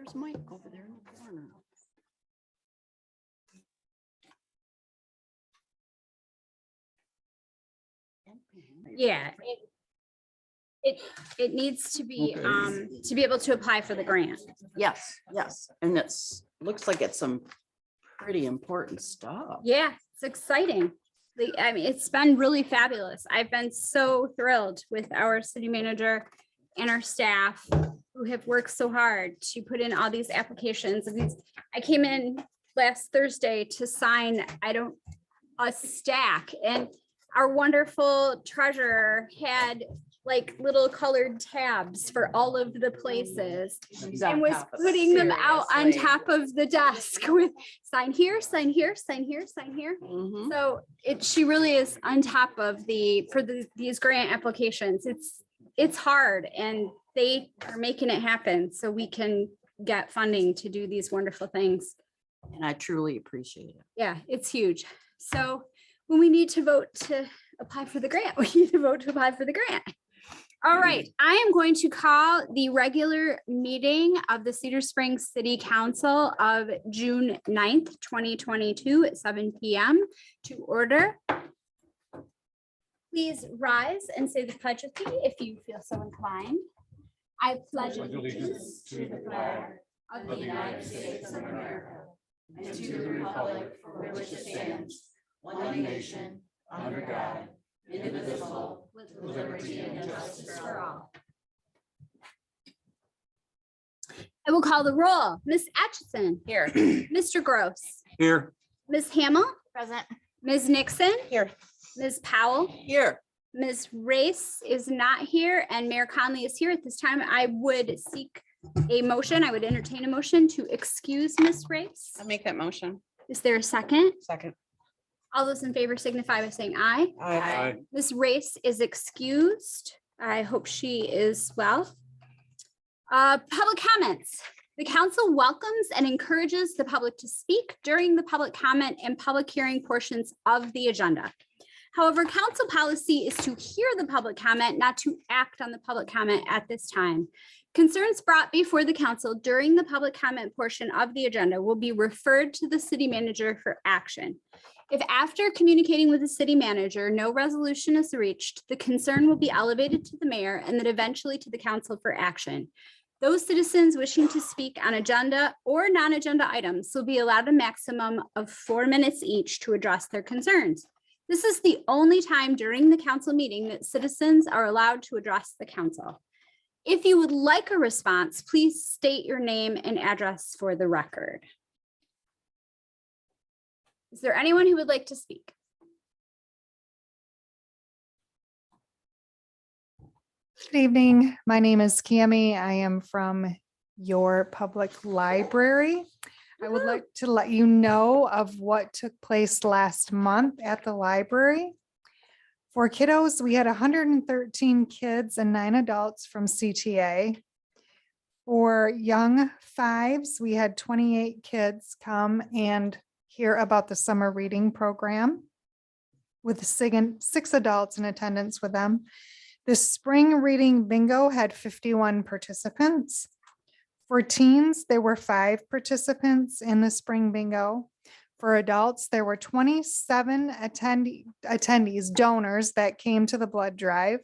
There's Mike over there in the corner. Yeah, it needs to be, to be able to apply for the grant. Yes, yes, and looks like it's some pretty important stuff. Yeah, it's exciting. I mean, it's been really fabulous. I've been so thrilled with our city manager and our staff who have worked so hard to put in all these applications. I came in last Thursday to sign, a stack, and our wonderful treasurer had like little colored tabs for all of the places and was putting them out on top of the desk with sign here, sign here, sign here, sign here. Mhm. So she really is on top of these grant applications. It's hard and they are making it happen so we can get funding to do these wonderful things. And I truly appreciate it. Yeah, it's huge. So when we need to vote to apply for the grant, we need to vote to apply for the grant. All right, I am going to call the regular meeting of the Cedar Springs City Council of June 9th, 2022 at 7 p.m. to order. Please rise and say the pledge with me if you feel so inclined. I pledge allegiance to the flag of the United States of America and to the republic for which it stands, one nation, under God, indivisible, with liberty and justice for all. I will call the roll. Ms. Atchison. Here. Mr. Gross. Here. Ms. Hamel. Present. Ms. Nixon. Here. Ms. Powell. Here. Ms. Race is not here and Mayor Conley is here at this time. I would seek a motion. I would entertain a motion to excuse Ms. Race. I'll make that motion. Is there a second? Second. All those in favor signify by saying aye. Aye. Ms. Race is excused. I hope she is well. Public comments. The council welcomes and encourages the public to speak during the public comment and public hearing portions of the agenda. However, council policy is to hear the public comment, not to act on the public comment at this time. Concerns brought before the council during the public comment portion of the agenda will be referred to the city manager for action. If after communicating with the city manager, no resolution is reached, the concern will be elevated to the mayor and then eventually to the council for action. Those citizens wishing to speak on agenda or non-agenda items will be allowed a maximum of 4 minutes each to address their concerns. This is the only time during the council meeting that citizens are allowed to address the council. If you would like a response, please state your name and address for the record. Is there anyone who would like to speak? Good evening. My name is Cami. I am from your public library. I would like to let you know of what took place last month at the library. For kiddos, we had 113 kids and 9 adults from CTA. For young fives, we had 28 kids come and hear about the summer reading program with 6 adults in attendance with them. The spring reading bingo had 51 participants. For teens, there were 5 participants in the spring bingo. For adults, there were 27 attendees, donors that came to the blood drive.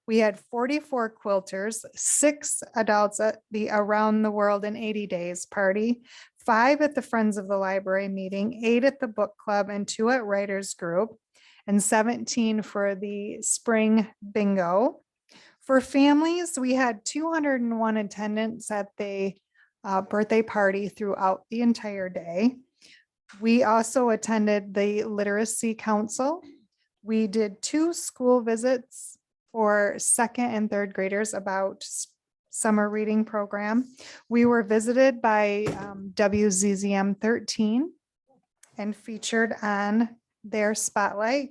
We had 44 quilters, 6 adults at the Around the World in 80 Days party, 5 at the Friends of the Library meeting, 8 at the book club, and 2 at Writers Group, and 17 for the spring bingo. For families, we had 201 attendants at the birthday party throughout the entire day. We also attended the Literacy Council. We did 2 school visits for 2nd and 3rd graders about summer reading program. We were visited by WZZM 13 and featured on their spotlight.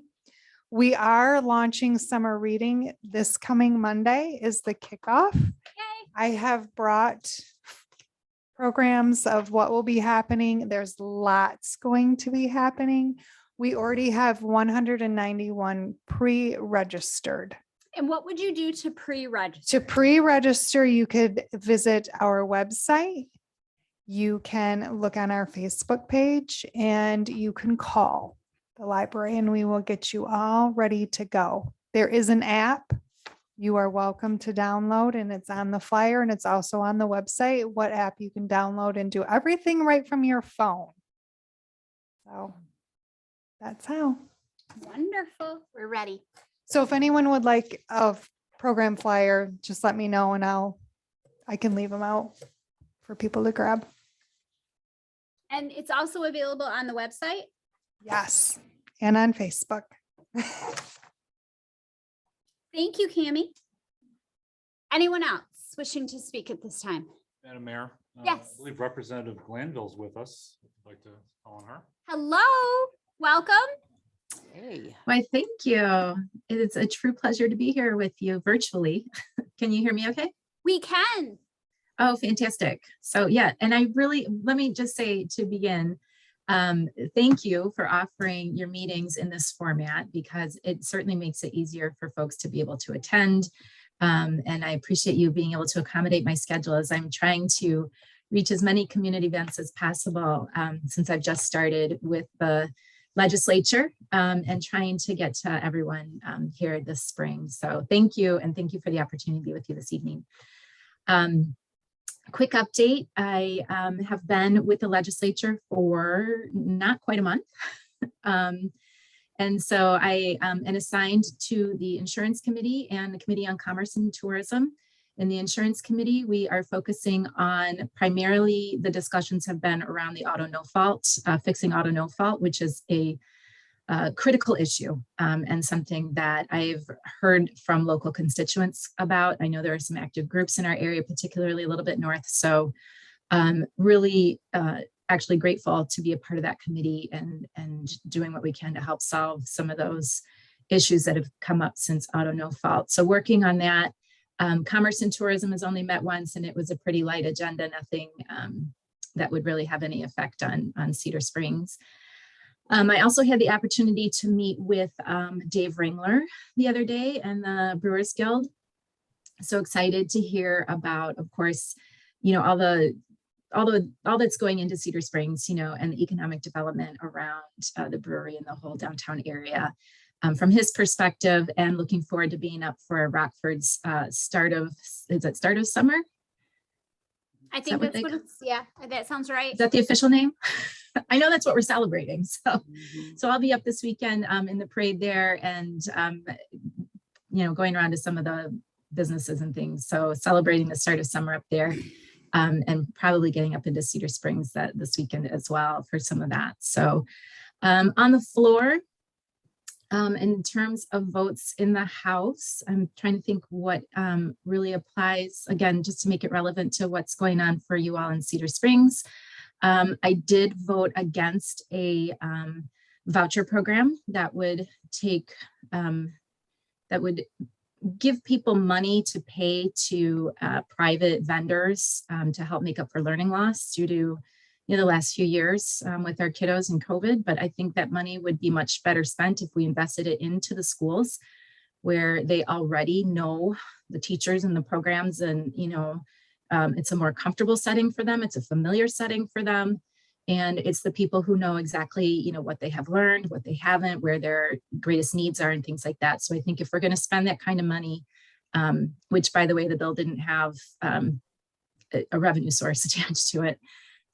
We are launching summer reading this coming Monday is the kickoff. Yay. I have brought programs of what will be happening. There's lots going to be happening. We already have 191 pre-registered. And what would you do to pre-register? To pre-register, you could visit our website you can look on our Facebook page and you can call the library and we will get you all ready to go. There is an app you are welcome to download, and it's on the flyer and it's also on the website, what app you can download and do everything right from your phone. So that's how. Wonderful. We're ready. So if anyone would like a program flyer, just let me know and I can leave them out for people to grab. And it's also available on the website. Yes. And on Facebook. Thank you, Cami. Anyone else wishing to speak at this time? Madam Mayor. Yes. I believe Representative Glanville's with us. If you'd like to call on her. Hello, welcome. Hey, Why, thank you. It's a true pleasure to be here with you virtually. Can you hear me okay? We can. Oh, fantastic. So yeah, and let me just say to begin, thank you for offering your meetings in this format because it certainly makes it easier for folks to be able to attend. And I appreciate you being able to accommodate my schedule as I'm trying to reach as many community events as possible since I've just started with the legislature and trying to get to everyone here this spring. So thank you, and thank you for the opportunity to be with you this evening. Quick update, I have been with the legislature for not quite a month. And so I am assigned to the Insurance Committee and the Committee on Commerce and Tourism. In the Insurance Committee, we are focusing on primarily the discussions have been around the auto no fault, fixing auto no fault, which is a critical issue and something that I've heard from local constituents about. I know there are some active groups in our area, particularly a little bit north. So really actually grateful to be a part of that committee and doing what we can to help solve some of those issues that have come up since auto no fault. So working on that. Commerce and Tourism has only met once and it was a pretty light agenda, nothing that would really have any effect on Cedar Springs. I also had the opportunity to meet with Dave Ringler the other day and the Brewers Guild. So excited to hear about, of course, you know, all that's going into Cedar Springs, you know, and the economic development around the brewery and the whole downtown area. From his perspective, and looking forward to being up for Rockford's start of summer? I think that's what it's, yeah, that sounds right. Is that the official name? I know that's what we're celebrating. So I'll be up this weekend in the parade there and, you know, going around to some of the businesses and things. So celebrating the start of summer up there and probably getting up into Cedar Springs this weekend as well for some of that. So on the floor, in terms of votes in the House, I'm trying to think what really applies, again, just to make it relevant to what's going on for you all in Cedar Springs. I did vote against a voucher program that would give people money to pay to private vendors to help make up for learning loss due to the last few years with our kiddos and COVID. But I think that money would be much better spent if we invested it into the schools where they already know the teachers and the programs and, it's a more comfortable setting for them. It's a familiar setting for them. And it's the people who know exactly, what they have learned, what they haven't, where their greatest needs are and things like that. So I think if we're going to spend that kind of money, which by the way, the bill didn't have a revenue source attached to it.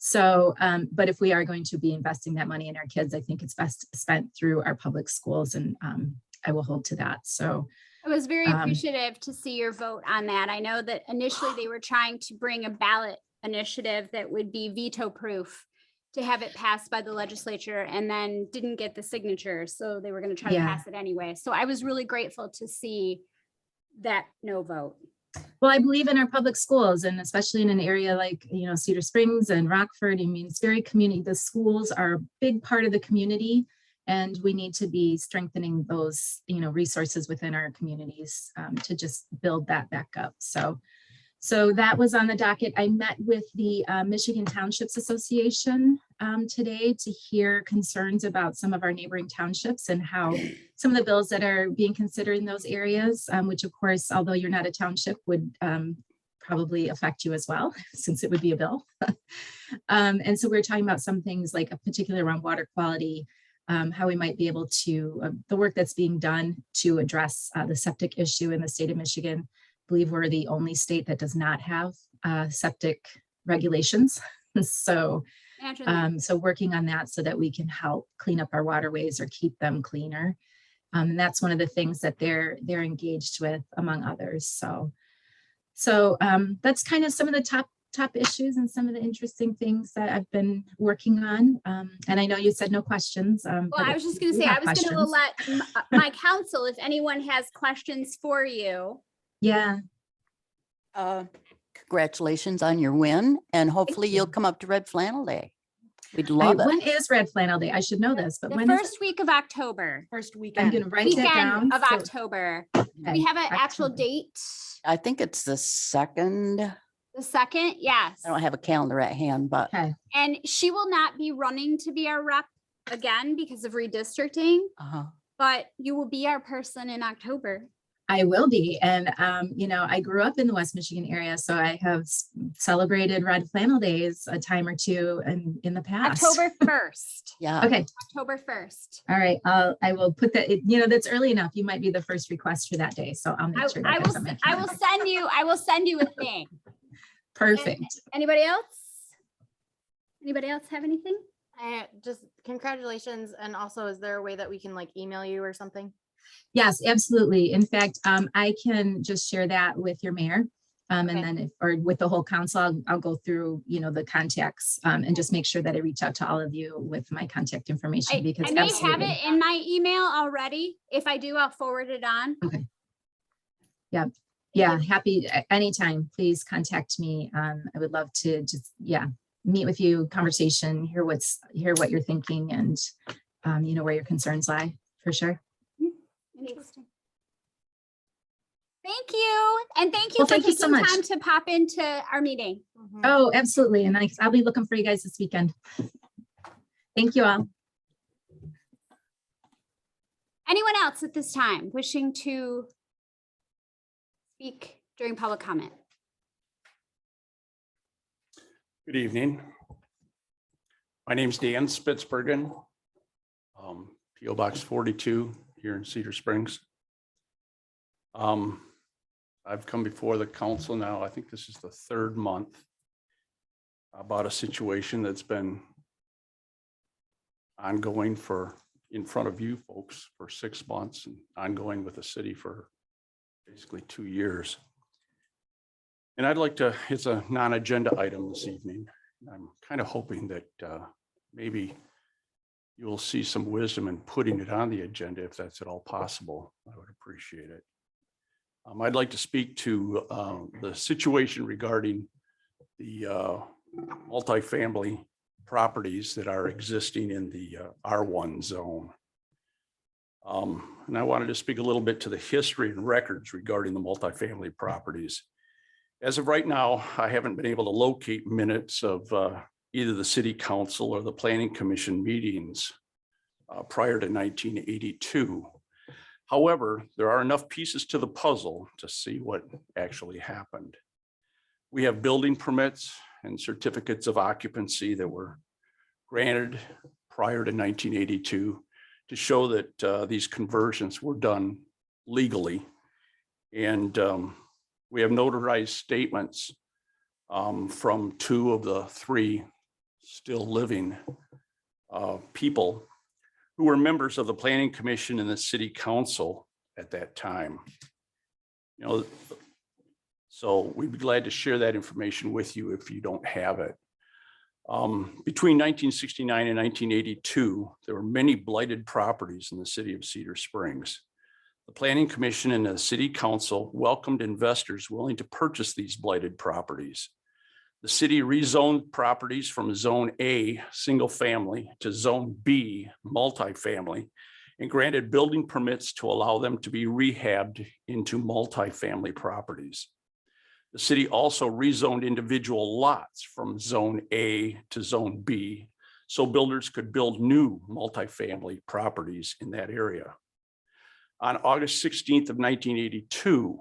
So, but if we are going to be investing that money in our kids, I think it's best spent through our public schools, and I will hold to that. So I was very appreciative to see your vote on that. I know that initially they were trying to bring a ballot initiative that would be veto proof to have it passed by the legislature, and then didn't get the signatures. So they were going to try to pass it anyway. So I was really grateful to see that no vote. Well, I believe in our public schools, and especially in an area like, Cedar Springs and Rockford. I mean, it's very community. The schools are a big part of the community, and we need to be strengthening those, resources within our communities to just build that back up. So that was on the docket. I met with the Michigan Townships Association today to hear concerns about some of our neighboring townships and how some of the bills that are being considered in those areas, which of course, although you're not a township, would probably affect you as well, since it would be a bill. And so we're talking about some things like a particular around water quality, how we might be able to, the work that's being done to address the septic issue in the state of Michigan. I believe we're the only state that does not have septic regulations. So, Imagine that. so working on that so that we can help clean up our waterways or keep them cleaner. And that's one of the things that they're engaged with, among others. So that's kind of some of the top issues and some of the interesting things that I've been working on. And I know you said no questions. Well, I was just going to say, I was going to let my council, if anyone has questions for you. Yeah, Congratulations on your win, and hopefully you'll you. come up to Red Flannel Day. We'd love when it. is Red Flannel Day? I should know this, but The when is first week of October. First it? I'm weekend. gonna write that down. Weekend of so- October. okay, We have an actual October. date. I think it's the 2nd. The 2nd, yes. I don't have a calendar at hand, but Okay, And she will not be running to be our rep again because of redistricting, but you will be our person in October. I will be. And, you know, I grew up in the West Michigan area, so I have celebrated Red Flannel Days a time or two in the past. October 1st. yeah. Okay, October 1st. all right. I will put that, you know, that's early enough. You might be the first request for that day. So I'll make sure. I that will, gets on my I will calendar. send you a thing. Perfect. Anybody else? Anybody else have anything? Just congratulations. And also, is there a way that we can like email you or something? Yes, absolutely. In fact, I can just share that with your mayor. And Okay. then or with the whole council, I'll go through, you know, the contacts and just make sure that I reach out to all of you with my contact information because I may have absolutely. it in my email already. If I do, I'll forward it on. Okay. Yeah, happy anytime. Please contact me. I would love to just, meet with you, conversation, hear what you're thinking and, you know, where your concerns lie for sure. Interesting. Thank you. And thank you Well, for thank you so taking much. time to pop into our meeting. Oh, absolutely. And I'll be looking for you guys this weekend. Thank you all. Anyone else at this time wishing to speak during public comment? Good evening. My name's Dan Spitzbergen, PO Box 42 here in Cedar Springs. I've come before the council now, I think this is the 3rd month, about a situation that's been ongoing in front of you folks for 6 months and ongoing with the city for basically 2 years. And I'd like to, it's a non-agenda item this evening. I'm kind of hoping that maybe you will see some wisdom in putting it on the agenda if that's at all possible. I would appreciate it. I'd like to speak to the situation regarding the multifamily properties that are existing in the R1 zone. And I wanted to speak a little bit to the history and records regarding the multifamily properties. As of right now, I haven't been able to locate minutes of either the city council or the planning commission meetings prior to 1982. However, there are enough pieces to the puzzle to see what actually happened. We have building permits and certificates of occupancy that were granted prior to 1982 to show that these conversions were done legally. And we have notarized statements from 2 of the 3 still living people who were members of the planning commission and the city council at that time. You know, so we'd be glad to share that information with you if you don't have it. Between 1969 and 1982, there were many blighted properties in the city of Cedar Springs. The Planning Commission and the City Council welcomed investors willing to purchase these blighted properties. The city rezoned properties from Zone A, single family, to Zone B, multifamily, and granted building permits to allow them to be rehabbed into multifamily properties. The city also rezoned individual lots from Zone A to Zone B, so builders could build new multifamily properties in that area. On August 16th of 1982,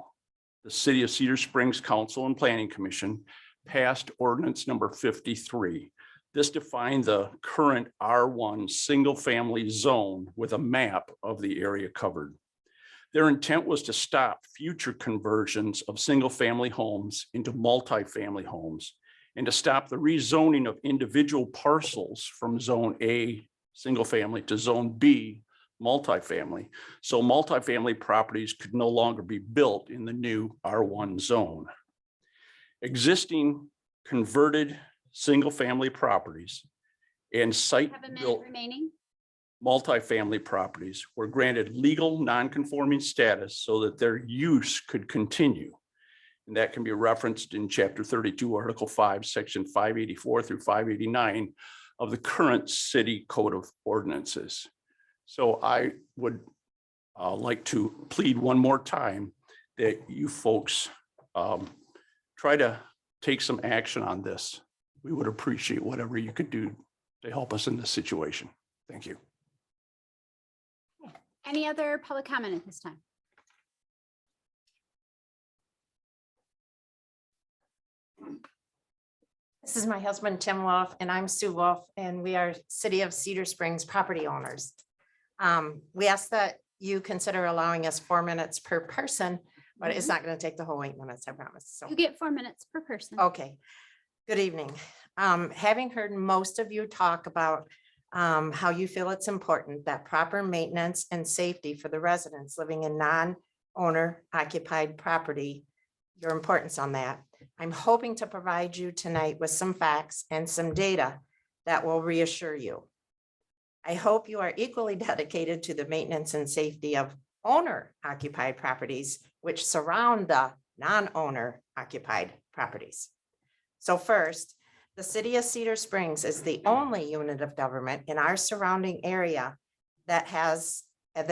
the City of Cedar Springs Council and Planning Commission passed ordinance number 53. This defined the current R1 single-family zone with a map of the area covered. Their intent was to stop future conversions of single-family homes into multifamily homes and to stop the rezoning of individual parcels from Zone A, single-family, to Zone B, multifamily. So multifamily properties could no longer be built in the new R1 zone. Existing converted single-family properties and Have a minute site-built remaining. multifamily properties were granted legal non-conforming status so that their use could continue. And that can be referenced in Chapter 32, Article 5, Section 584 through 589 of the current city code of ordinances. So I would like to plead one more time that you folks try to take some action on this. We would appreciate whatever you could do to help us in this situation. Thank you. Any other public comment at this time? This is my husband, Tim Wolf, and I'm Sue Wolf, and we are City of Cedar Springs property owners. We ask that you consider allowing us 4 minutes per person, but it's not going to take the whole 8 minutes, I promise. So, You get 4 minutes per person. okay. Good evening. Having heard most of you talk about how you feel it's important that proper maintenance and safety for the residents living in non-owner occupied property, your importance on that. I'm hoping to provide you tonight with some facts and some data that will reassure you. I hope you are equally dedicated to the maintenance and safety of owner occupied properties, which surround the non-owner occupied properties. So first, the City of Cedar Springs is the only unit of government in our surrounding area that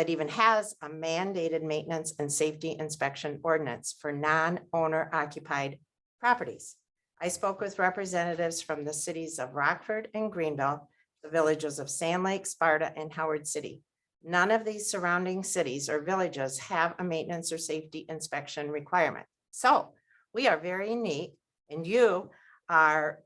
even has a mandated maintenance and safety inspection ordinance for non-owner occupied properties. I spoke with representatives from the cities of Rockford and Greenville, the villages of Sand Lake, Sparta, and Howard City. None of these surrounding cities or villages have a maintenance or safety inspection requirement. So we are very unique, and you are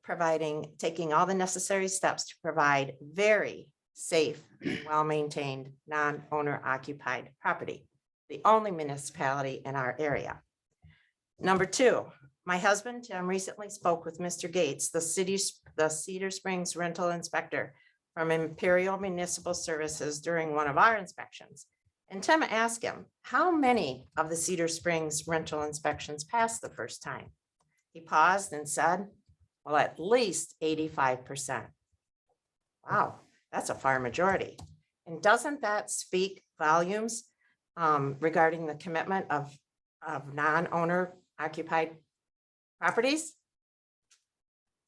taking all the necessary steps to provide very safe, well-maintained, non-owner occupied property, the only municipality in our area. Number two, my husband, Tim, recently spoke with Mr. Gates, the Cedar Springs rental inspector from Imperial Municipal Services during one of our inspections. And Tim asked him, how many of the Cedar Springs rental inspections passed the first time? He paused and said, well, at least 85%. Wow, that's a far majority. And doesn't that speak volumes regarding the commitment of non-owner occupied properties?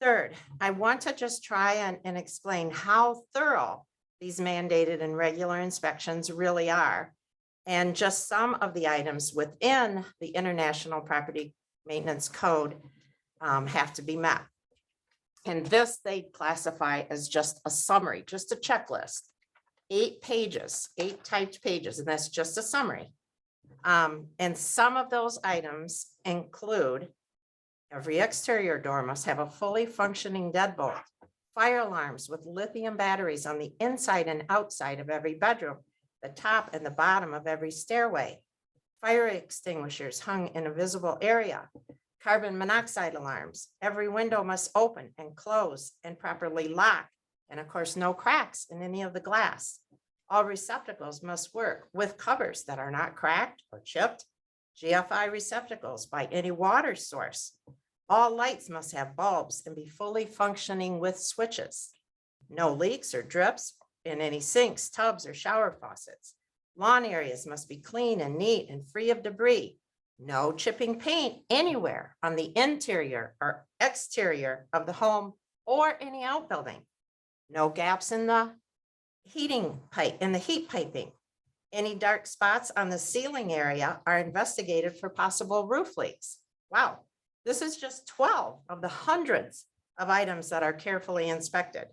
Third, I want to just try and explain how thorough these mandated and regular inspections really are, and just some of the items within the International Property Maintenance Code have to be met. And this they classify as just a summary, just a checklist, 8 pages, 8 typed pages, and that's just a summary. And some of those items include every exterior door must have a fully functioning deadbolt, fire alarms with lithium batteries on the inside and outside of every bedroom, the top and the bottom of every stairway, fire extinguishers hung in a visible area, carbon monoxide alarms. Every window must open and close and properly lock. And of course, no cracks in any of the glass. All receptacles must work with covers that are not cracked or chipped. GFI receptacles by any water source. All lights must have bulbs and be fully functioning with switches. No leaks or drips in any sinks, tubs, or shower faucets. Lawn areas must be clean and neat and free of debris. No chipping paint anywhere on the interior or exterior of the home or any outbuilding. No gaps in the heating pipe, in the heat piping. Any dark spots on the ceiling area are investigated for possible roof leaks. Wow, this is just 12 of the hundreds of items that are carefully inspected.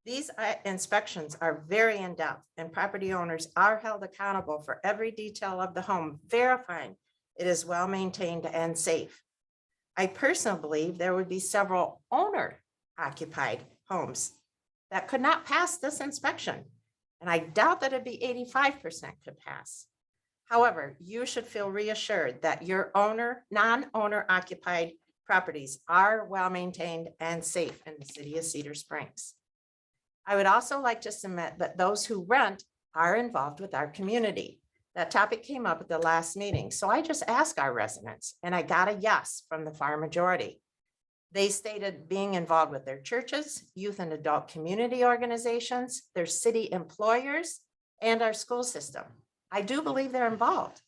These inspections are very in-depth, and property owners are held accountable for every detail of the home, verifying It is well-maintained and safe. I personally believe there would be several owner-occupied homes that could not pass this inspection, and I doubt that it'd be 85% could pass. However, you should feel reassured that your non-owner occupied properties are well-maintained and safe in the city of Cedar Springs. I would also like to submit that those who rent are involved with our community. That topic came up at the last meeting, so I just asked our residents, and I got a yes from the far majority. They stated being involved with their churches, youth and adult community organizations, their city employers, and our school system. I do believe they're involved.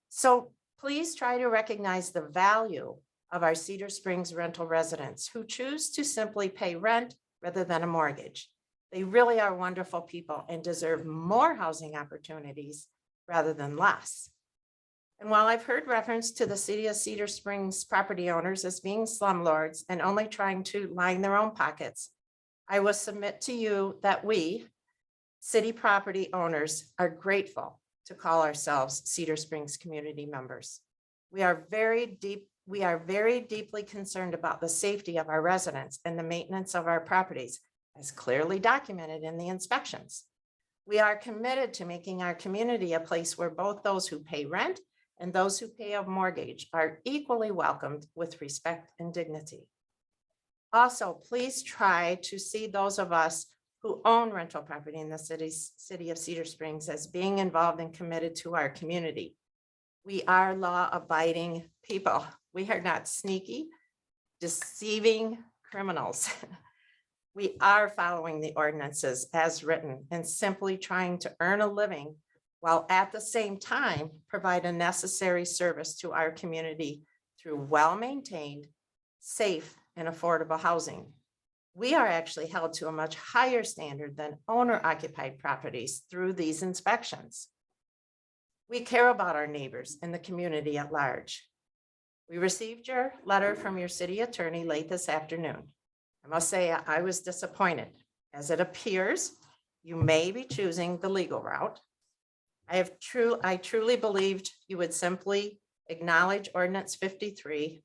So please try to recognize the value of our Cedar Springs rental residents who choose to simply pay rent rather than a mortgage. They really are wonderful people and deserve more housing opportunities rather than less. And while I've heard reference to the city of Cedar Springs property owners as being slumlords and only trying to line their own pockets, I will submit to you that we, city property owners, are grateful to call ourselves Cedar Springs community members. We are very deeply concerned about the safety of our residents and the maintenance of our properties, as clearly documented in the inspections. We are committed to making our community a place where both those who pay rent and those who pay a mortgage are equally welcomed with respect and dignity. Also, please try to see those of us who own rental property in the city of Cedar Springs as being involved and committed to our community. We are law-abiding people. We are not sneaky, deceiving criminals. We are following the ordinances as written and simply trying to earn a living while at the same time provide a necessary service to our community through well-maintained, safe, and affordable housing. We are actually held to a much higher standard than owner-occupied properties through these inspections. We care about our neighbors and the community at large. We received your letter from your city attorney late this afternoon. I must say I was disappointed, as it appears you may be choosing the legal route. I truly believed you would simply acknowledge Ordinance 53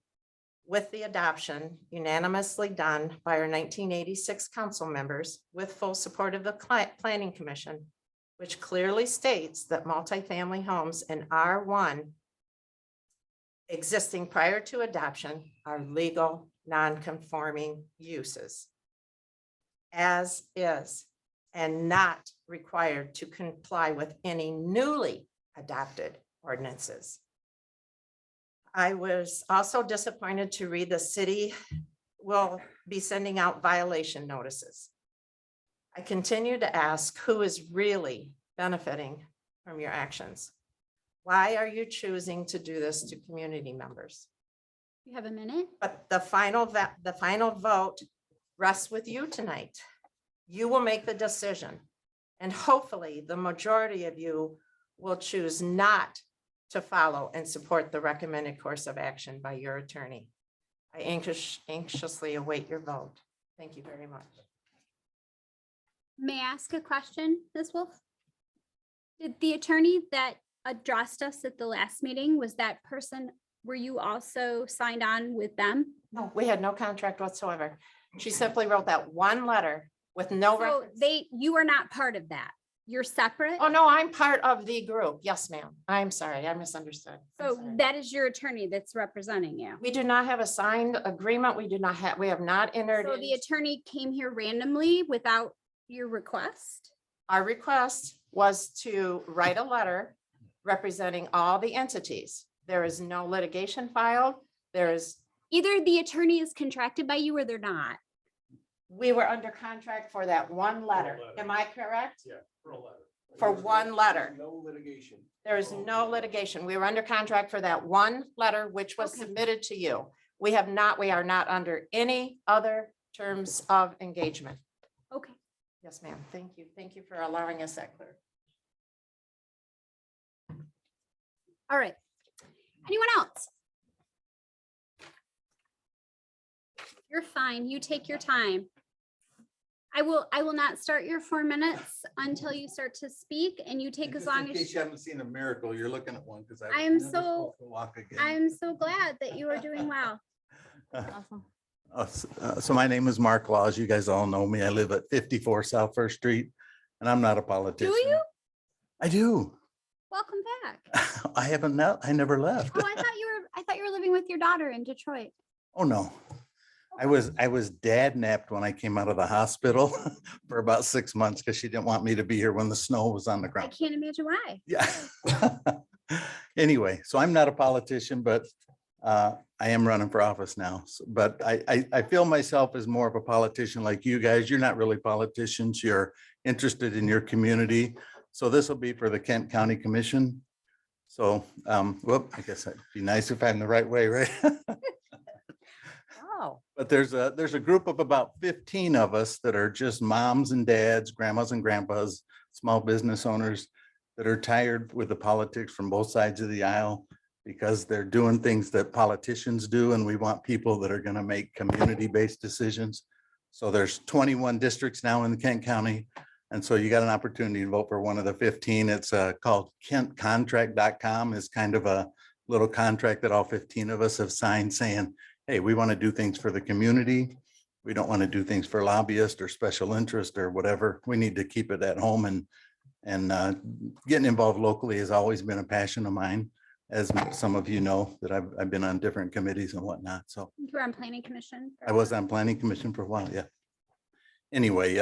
with the adoption unanimously done by our 1986 council members with full support of the Planning Commission, which clearly states that multifamily homes in R1 existing prior to adoption are legal non-conforming uses as is, and not required to comply with any newly adopted ordinances. I was also disappointed to read the city will be sending out violation notices. I continue to ask who is really benefiting from your actions. Why are you choosing to do this to community members? You have a minute? But the final vote rests with you tonight. You will make the decision, and hopefully the majority of you will choose not to follow and support the recommended course of action by your attorney. I anxiously await your vote. Thank you very much. May I ask a question, Ms. Wolf? Did the attorney that addressed us at the last meeting, was that person, were you also signed on with them? No, we had no contract whatsoever. She simply wrote that one letter with no So reference. you are not part of that. You're separate? Oh, no, I'm part of the group. Yes, ma'am. I'm sorry. I misunderstood. I'm So sorry. that is your attorney that's representing you. We do not have a signed agreement. We have not entered. So the into- attorney came here randomly without your request? Our request was to write a letter representing all the entities. There is no litigation filed. Either the attorney is contracted by you or they're not. We were under contract for that one letter. Am I correct? Yeah, for a letter. For one letter. No litigation. There is no litigation. We were under contract for that one letter, which was Okay. submitted to you. We are not under any other terms of engagement. Okay. Yes, ma'am. Thank you. Thank you for allowing us that clear. All right. Anyone else? You're fine. You take your time. I will not start your 4 minutes until you start to speak, and you take as long In case as. you haven't seen a miracle, you're looking at one because I am so- I am so glad that you are doing well. Awesome. So my name is Mark Laws. You guys all know me. I live at 54 South First Street, and I'm not a politician. you? I do. Welcome back. I never left. Oh, I thought you were living with your daughter in Detroit. Oh, no. I was dad napped when I came out of the hospital for about 6 months because she didn't want me to be here when the snow was on the I ground. can't imagine why. Yeah. Anyway, so I'm not a politician, but I am running for office now. But I feel myself as more of a politician like you guys. You're not really politicians. You're interested in your community. So this will be for the Kent County Commission. So, I guess it'd be nice if I'm the right way, right? Oh, But there's a group of about 15 of us that are just moms and dads, grandmas and grandpas, small business owners that are tired with the politics from both sides of the aisle because they're doing things that politicians do, and we want people that are going to make community-based decisions. So there's 21 districts now in the Kent County. And so you got an opportunity to vote for one of the 15. It's called KentContract.com. It's kind of a little contract that all 15 of us have signed saying, hey, we want to do things for the community. We don't want to do things for lobbyists or special interest or whatever. We need to keep it at home, and getting involved locally has always been a passion of mine. As some of you know, that I've been on different committees and whatnot. So You were on planning commission. for I a was while. on planning commission for a while, yeah. Anyway,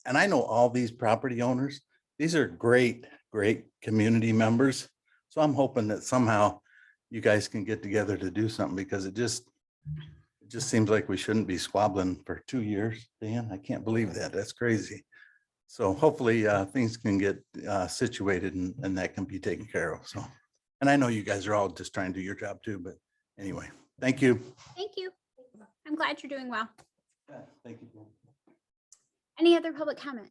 and I know all these property owners. These are great community members. So I'm hoping that somehow you guys can get together to do something, because it just seems like we shouldn't be squabbling for 2 years. Dan, I can't believe that. That's crazy. So hopefully things can get situated and that can be taken care of. So, and I know you guys are all just trying to do your job too, but anyway, thank you. Thank you. I'm glad you're doing well. Thank you. Any other public comment?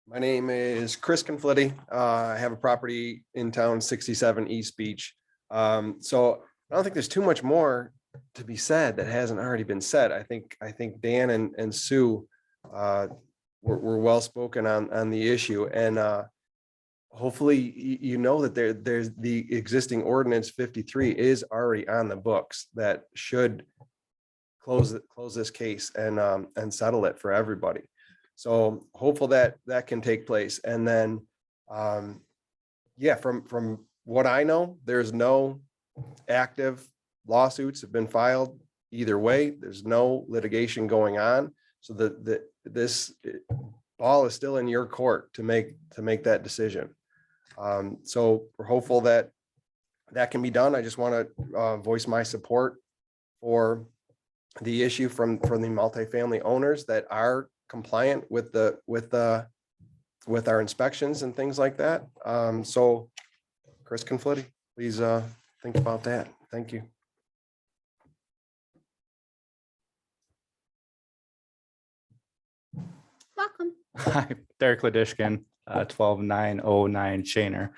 My name is Chris Conflitti. I have a property in town, 67 East Beach. So I don't think there's too much more to be said that hasn't already been said. I think Dan and Sue were well spoken on the issue, and hopefully you know that there's the existing ordinance 53 is already on the books that should close this case and settle it for everybody. So hopeful that can take place. And then, yeah, from what I know, there's no active lawsuits have been filed either way. There's no litigation going on. So this ball is still in your court to make that decision. So we're hopeful that can be done. I just want to voice my support for the issue from the multifamily owners that are compliant with our inspections and things like that. So Chris Conflitti, please think about that. Thank you. Welcome. Hi, Derek Ladishkin, 12909 Shaner.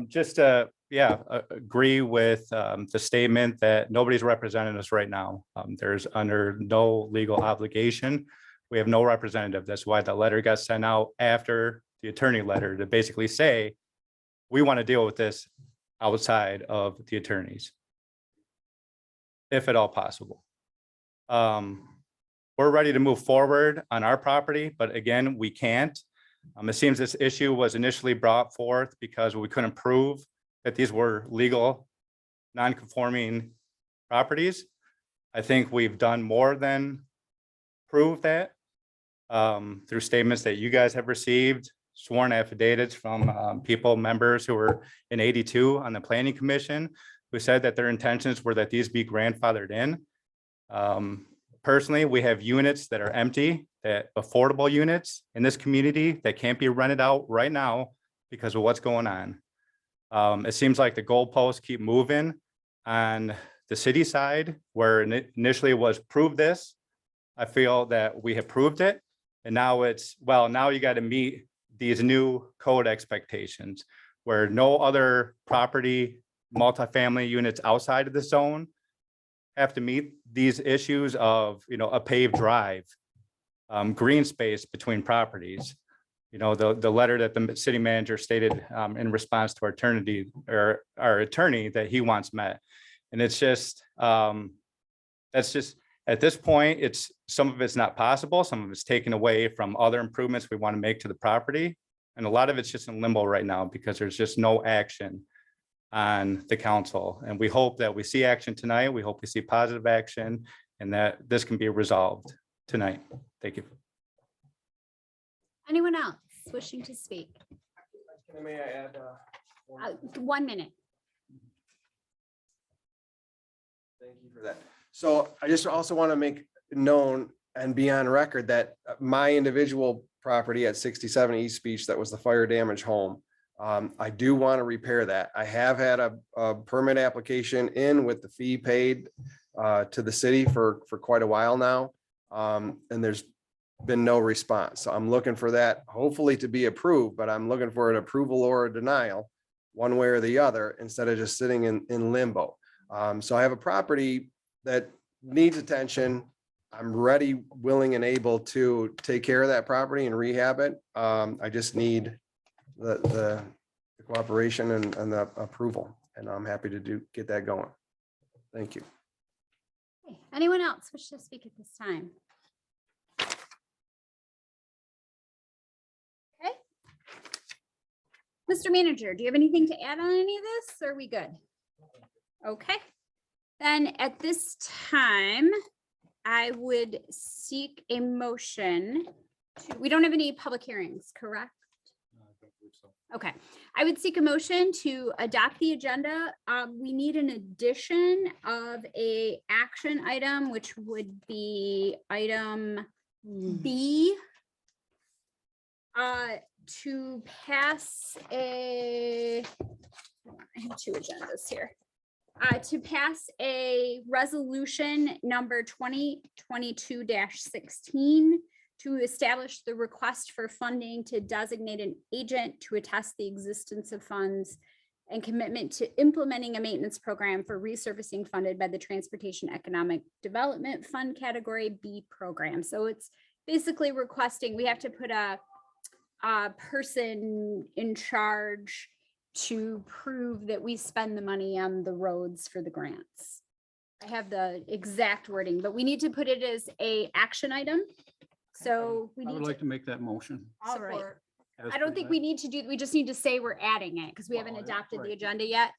Just agree with the statement that nobody's representing us right now. There's under no legal obligation. We have no representative. That's why the letter got sent out after the attorney letter to basically say, we want to deal with this outside of the attorneys, if at all possible. We're ready to move forward on our property, but again, we can't. It seems this issue was initially brought forth because we couldn't prove that these were legal, non-conforming properties. I think we've done more than prove that through statements that you guys have received, sworn affidavits from members who were in 82 on the planning commission, who said that their intentions were that these be grandfathered in. Personally, we have units that are empty, that affordable units in this community that can't be rented out right now because of what's going on. It seems like the goalposts keep moving on the city side, where initially it was prove this. I feel that we have proved it. And now it's, well, now you got to meet these new code expectations where no other property multifamily units outside of the zone have to meet these issues of, a paved drive, green space between properties. The letter that the city manager stated in response to our attorney that he wants met. And it's just, that's just, at this point, some of it's not possible. Some of it's taken away from other improvements we want to make to the property. And a lot of it's just in limbo right now because there's just no action on the council. And we hope that we see action tonight. We hope we see positive action and that this can be resolved tonight. Thank you. Anyone else wishing to speak? May I add? 1 minute. Thank you for that. So I just also want to make known and be on record that my individual property at 67 East Beach, that was the fire damage home. I do want to repair that. I have had a permit application in with the fee paid to the city for quite a while now. And there's been no response. So I'm looking for that hopefully to be approved, but I'm looking for an approval or a denial, one way or the other, instead of just sitting in limbo. So I have a property that needs attention. I'm ready, willing, and able to take care of that property and rehab it. I just need the cooperation and the approval, and I'm happy to get that going. Thank you. Okay, anyone else wish to speak at this time? Okay. Mr. Manager, do you have anything to add on any of this? Or are we good? Okay, then at this time, I would seek a motion. We don't have any public hearings, correct? Okay, I would seek a motion to adopt the agenda. We need an addition of a action item, which would be item B. To pass I have two agendas here. To pass a resolution number 2022-16 to establish the request for funding to designate an agent to attest the existence of funds and commitment to implementing a maintenance program for resurfacing funded by the Transportation Economic Development Fund Category B program. So it's basically requesting, we have to put a person in charge to prove that we spend the money on the roads for the grants. I have the exact wording, but we need to put it as a action item. So we I would need like to, to make that motion. all right. as I don't think we need to do, we just need to say we're adding it because we haven't Well, adopted the right. agenda yet.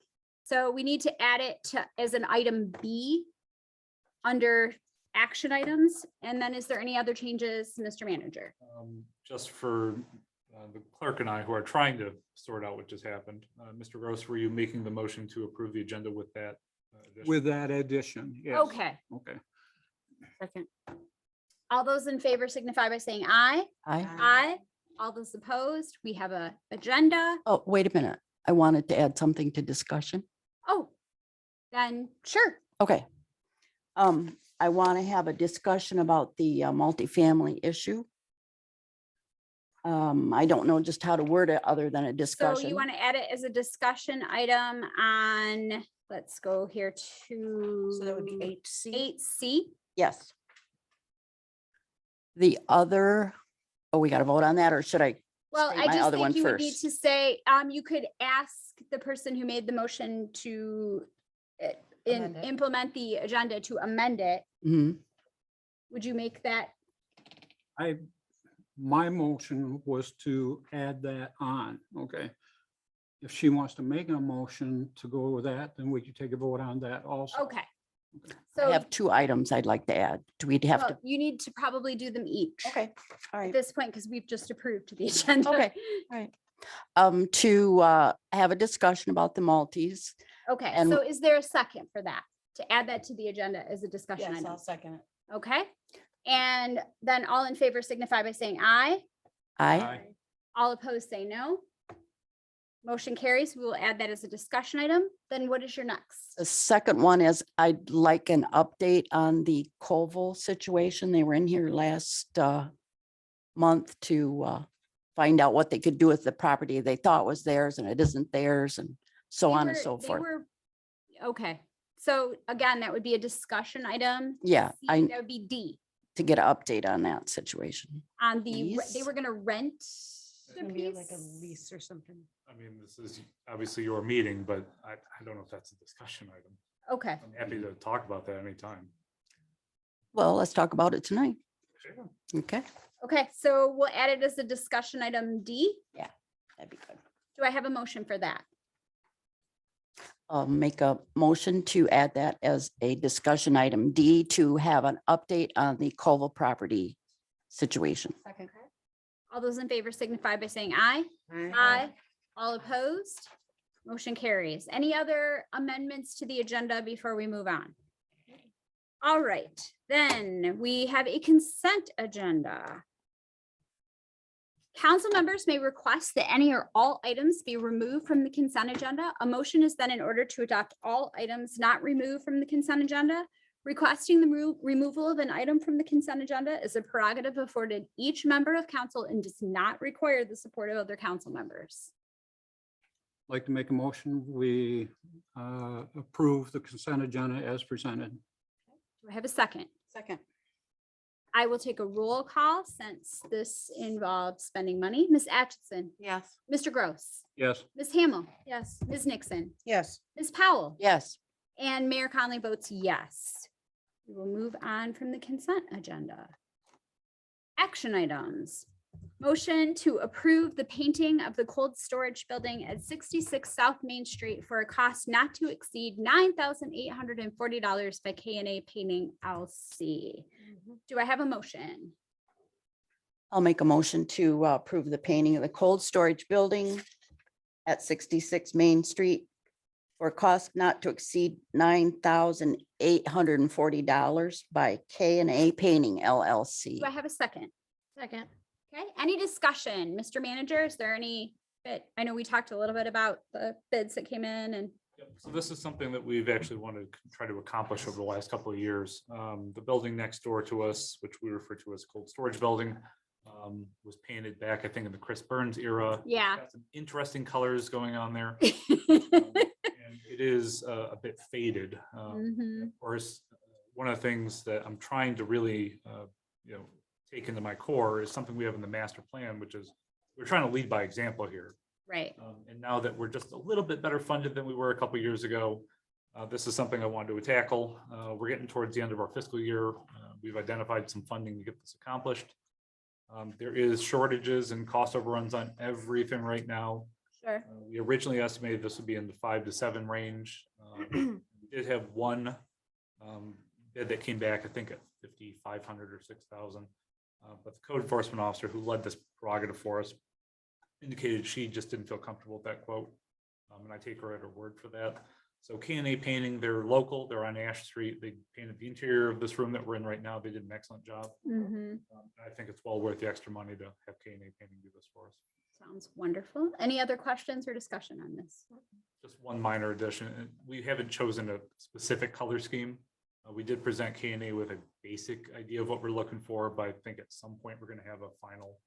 So we need to add it to as an item B under action items. And then is there any other changes, Mr. Manager? Just for the clerk and I who are trying to sort out what just happened. Mr. Gross, were you making the motion to approve the agenda with that? Addition? With that addition, yes. Okay, Okay. Second. all those in favor signify by saying aye. Aye. Aye. All those opposed, we have a agenda. Oh, wait a minute. I wanted to add something to discussion. Oh, then sure. Okay. I want to have a discussion about the multifamily issue. I don't know just how to word it other than a So discussion. you want to add it as a discussion item on, let's go here to. So that would be 8C. 8C. Yes. The other, oh, we got to vote on that, or should I? Well, state I my just other one think you would need first? to say, you could ask the person who made the motion to Amend it. implement the agenda to amend it. Mhm. Would you make that? My motion was to add that on, okay? If she wants to make a motion to go with that, then we could take a vote on that also. Okay. I So have two items I'd like to add. Do we have well, to? you need to probably do them each. Okay, all At right. this point, because we've just approved the agenda. Okay. All right. To have a discussion about the multis. Okay, And- so is there a second for that? To add that to the agenda as a discussion Yes, item? I'll second it. Okay, and then all in favor signify by saying aye. Aye. All opposed say no. Motion carries. We will add that as a discussion item. Then what is your next? The second one is I'd like an update on the Colville situation. They were in here last month to find out what they could do with the property they thought was theirs and it isn't theirs and so They on and were- so they forth. were Okay, so again, that would be a discussion item. Yeah, C, I, That would be D to get an update on that situation. on the, they Lease? were gonna rent. the Like a piece? lease or something. I mean, this is obviously your meeting, but I don't know if that's a discussion item. Okay, I'm happy to talk about that anytime. Well, let's talk about it tonight. Okay, okay, so we'll add it as a discussion item D. that'd be good. Do I have a motion for that? I'll make a motion to add that as a discussion item D to have an update on the Colville property situation. Second. All those in favor signify by saying aye. Aye. All opposed? Motion carries. Any other amendments to the agenda before we move on? All right, then we have a consent agenda. Council members may request that any or all items be removed from the consent agenda. A motion is then in order to adopt all items not removed from the consent agenda. Requesting the removal of an item from the consent agenda is a prerogative afforded each member of council and does not require the support of other council members. Like to make a motion, we approve the consent agenda as presented. Do I have a second? Second. I will take a roll call since this involves spending money. Ms. Atchison, Yes. Mr. Gross, Yes. Ms. Hamel. Yes. Ms. Nixon, Yes. Ms. Powell. Yes, And Mayor Conley votes yes. We will move on from the consent agenda. Action items. Motion to approve the painting of the cold storage building at 66 South Main Street for a cost not to exceed $9,840 by K&A Painting LC. Do I have a motion? I'll make a motion to approve the painting of the cold storage building at 66 Main Street for a cost not to exceed $9,840 by K&A Painting LLC. Do I have a second? Second. Okay, any discussion? Mr. Manager, is there any bit? I know we talked a little bit about the bids that came in and Yep, so this is something that we've actually wanted to try to accomplish over the last couple of years. The building next door to us, which we refer to as cold storage building, was painted back, I think, in the Chris Burns era. Yeah. Got some interesting colors going on there. And it is a bit faded. Mhm. Of course, one of the things that I'm trying to really, take into my core is something we have in the master plan, which is we're trying to lead by example here. right. And now that we're just a little bit better funded than we were a couple years ago, this is something I wanted to tackle. We're getting towards the end of our fiscal year. We've identified some funding to get this accomplished. There is shortages and cost overruns on everything right now. Sure. We originally estimated this would be in the 5 to 7 range. We did have one bid that came back, I think at 5,500 or 6,000. But the code enforcement officer who led this prerogative for us indicated she just didn't feel comfortable with that quote. And I take her at her word for that. So K&A Painting, they're local, they're on Ash Street. They painted the interior of this room that we're in right now. They did an excellent job. Mhm. I think it's well worth the extra money to have K&A Painting do this for us. Sounds wonderful. Any other questions or discussion on this? Just one minor addition. We haven't chosen a specific color scheme. We did present K&A with a basic idea of what we're looking for, but I think at some point we're going to have a final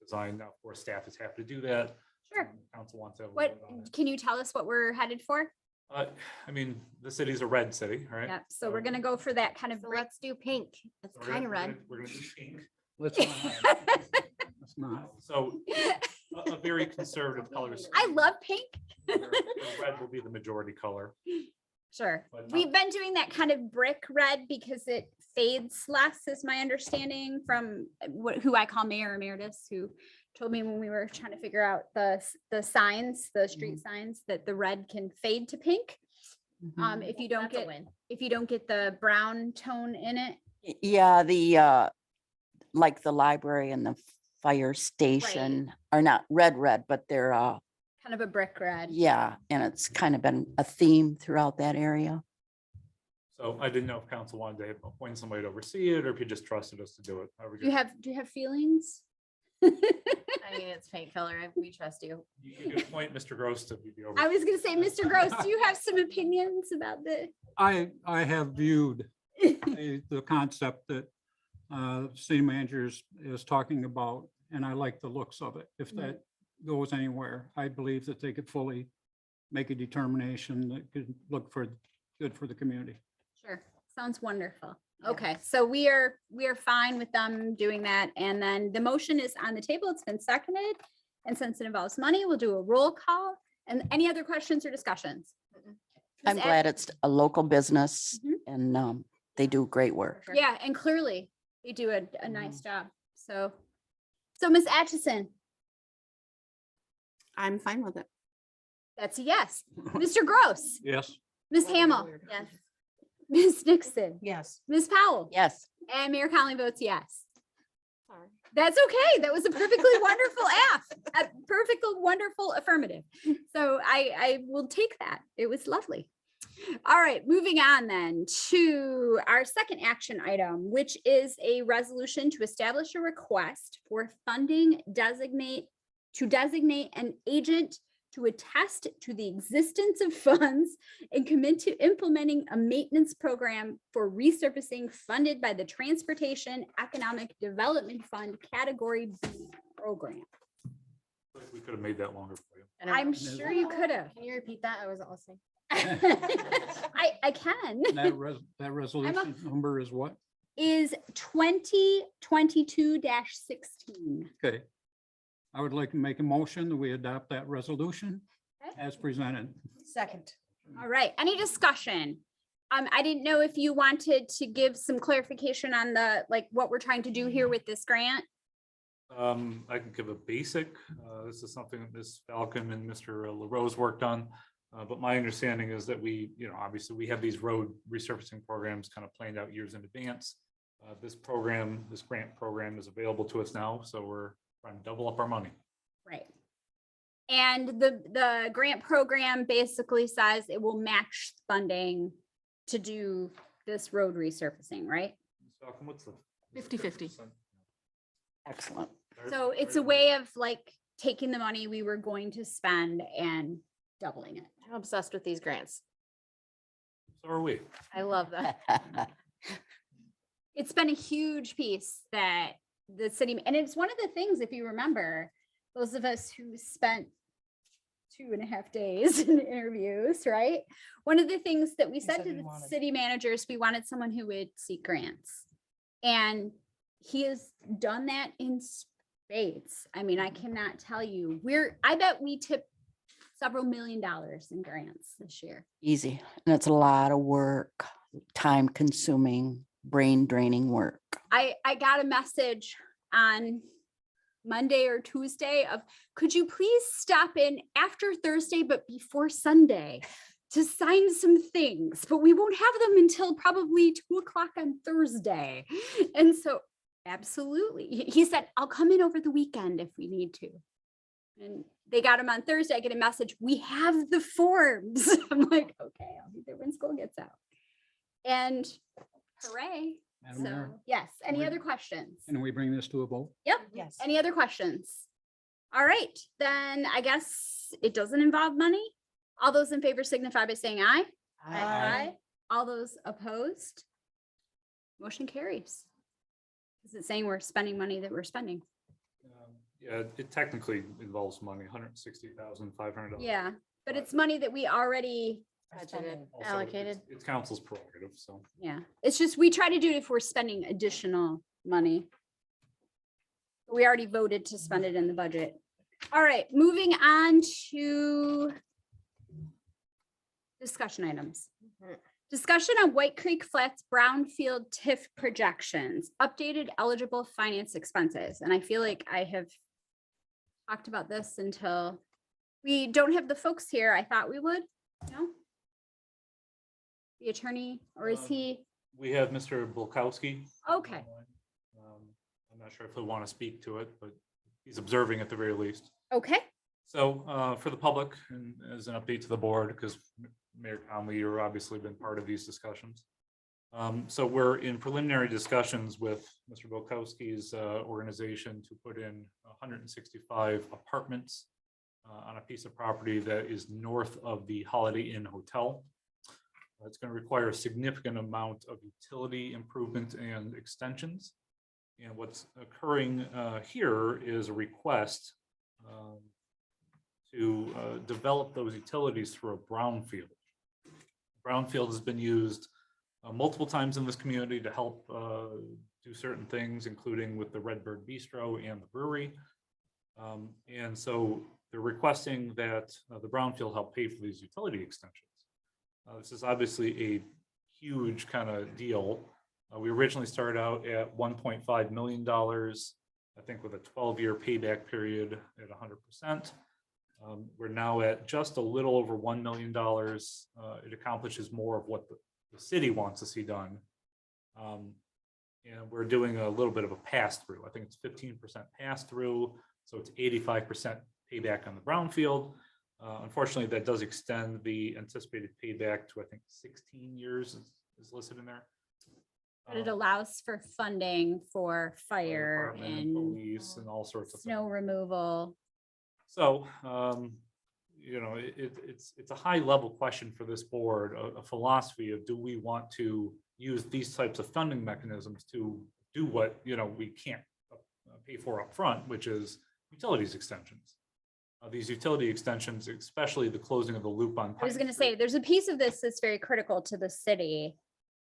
design. Now, of course, staff is happy to do that. Sure. Council wants to have. a What, vote on it. can you tell us what we're headed for? I mean, the city's a red city, right? Yep, so we're gonna go for that kind of So brick. let's do pink. It's So we're gonna- kind of red. We're gonna do pink. Let's not. Let's not. So a very conservative color. I scheme, love pink. where red will be the majority color. Sure. But We've been doing that kind of brick red because it fades less, is my understanding from who I call Mayor Emeritus, who told me when we were trying to figure out the signs, the street signs, that the red can fade to pink. If you don't That's a get, win. if you don't get the brown tone in it. Yeah, the like the library and the fire station are not red, but they're Kind of a brick red. yeah, and it's kind of been a theme throughout that area. So I didn't know if council wanted to appoint somebody to oversee it or if you just trusted us to do it. However Do you have feelings? I mean, it's paint color. We trust you. You can appoint Mr. Gross to be the. I was overseer. gonna say, Mr. Gross, do you have some opinions about the? I have viewed the concept that city managers is talking about, and I like the looks of it. If that goes anywhere, I believe that they could fully make a determination that could look for, good for the community. Sure, sounds wonderful. Okay, so we are fine with them doing that. And then the motion is on the table. It's been seconded. And since it involves money, we'll do a roll call. And any other questions or discussions? I'm Ms. glad it's a local business Mhm. and they do great work. Yeah, and clearly they do a nice job. So Ms. Atchison, I'm fine with it. that's a yes. Mr. Gross, Yes. Ms. Hamel. Yes. Ms. Nixon, Yes. Ms. Powell. Yes. And Mayor Conley votes yes. Sorry. That's okay. That was a perfectly wonderful a perfect, wonderful affirmative. So I will take that. It was lovely. All right, moving on then to our second action item, which is a resolution to establish a request for funding to designate an agent to attest to the existence of funds and commit to implementing a maintenance program for resurfacing funded by the Transportation Economic Development Fund Category B program. We could have made that longer for you. And I'm sure you could have. Can you repeat that? I wasn't listening. I can. That resolution number is what? Is 2022-16. Okay. I would like to make a motion that we adopt that resolution Okay. as presented. Second. All right, any discussion? I didn't know if you wanted to give some clarification on what we're trying to do here with this grant. I can give a basic, this is something that Ms. Falcon and Mr. LaRose worked on. But my understanding is that we, obviously we have these road resurfacing programs kind of planned out years in advance. This grant program is available to us now, so we're trying to double up our money. Right. And the grant program basically says it will match funding to do this road resurfacing, right? Ms. Falcon, what's the? 50-50. Excellent. So it's a way of taking the money we were going to spend and doubling it. I'm obsessed with these grants. So are we. I love that. It's been a huge piece that the city, and it's one of the things, if you remember, those of us who spent 2.5 days in interviews, right? One of the things that we said to the city managers, we wanted someone who would seek grants. And he has done that in spades. I mean, I cannot tell you, I bet we tipped several $1 million in grants this year. Easy. And it's a lot of work, time consuming, brain draining work. I got a message on Monday or Tuesday of, could you please stop in after Thursday, but before Sunday to sign some things, but we won't have them until probably 2:00 on Thursday. And so absolutely. He said, I'll come in over the weekend if we need to. And they got him on Thursday. I get a message, we have the forms. I'm like, okay, I'll be there when school gets out. And hooray. Madam So, Mayor, yes, any we- other questions? Can we bring this to a vote? Yep. Yes. Any other questions? All right, then I guess it doesn't involve money. All those in favor signify by saying aye. Aye. All those opposed? Motion carries. Is it saying we're spending money that we're spending? Yeah, it technically involves money, $160,500. Yeah, but it's money that we already, Budgeted, Also, allocated. It's council's prerogative, so. yeah, it's just, we try to do it if we're spending additional money. We already voted to spend it in the budget. All right, moving on to discussion items. Discussion on White Creek Flats Brownfield TIF projections, updated eligible finance expenses. And I feel like I have talked about this until we don't have the folks here. I thought we would, no? The attorney, or is he? We have Mr. Bulkowski. Okay. I'm not sure if he'll want to speak to it, but he's observing at the very least. Okay, So for the public and as an update to the board, because Mayor Conley, you've obviously been part of these discussions. So we're in preliminary discussions with Mr. Bulkowski's organization to put in 165 apartments on a piece of property that is north of the Holiday Inn Hotel. It's going to require a significant amount of utility improvement and extensions. And what's occurring here is a request to develop those utilities through a brownfield. Brownfield has been used multiple times in this community to help do certain things, including with the Redbird Bistro and the brewery. And so they're requesting that the brownfield help pay for these utility extensions. This is obviously a huge kind of deal. We originally started out at $1.5 million, I think with a 12-year payback period at 100%. We're now at just a little over $1 million. It accomplishes more of what the city wants to see done. And we're doing a little bit of a pass-through. I think it's 15% pass-through, so it's 85% payback on the brownfield. Unfortunately, that does extend the anticipated payback to, I think, 16 years is listed in there. But it allows for funding for fire Department, and police and all sorts of snow things. removal. So, you know, it's a high level question for this board, a philosophy of, do we want to use these types of funding mechanisms to do what, you know, we can't pay for up front, which is utilities extensions. These utility extensions, especially the closing of the loop on. I was Pine going to Street. say, there's a piece of this that's very critical to the city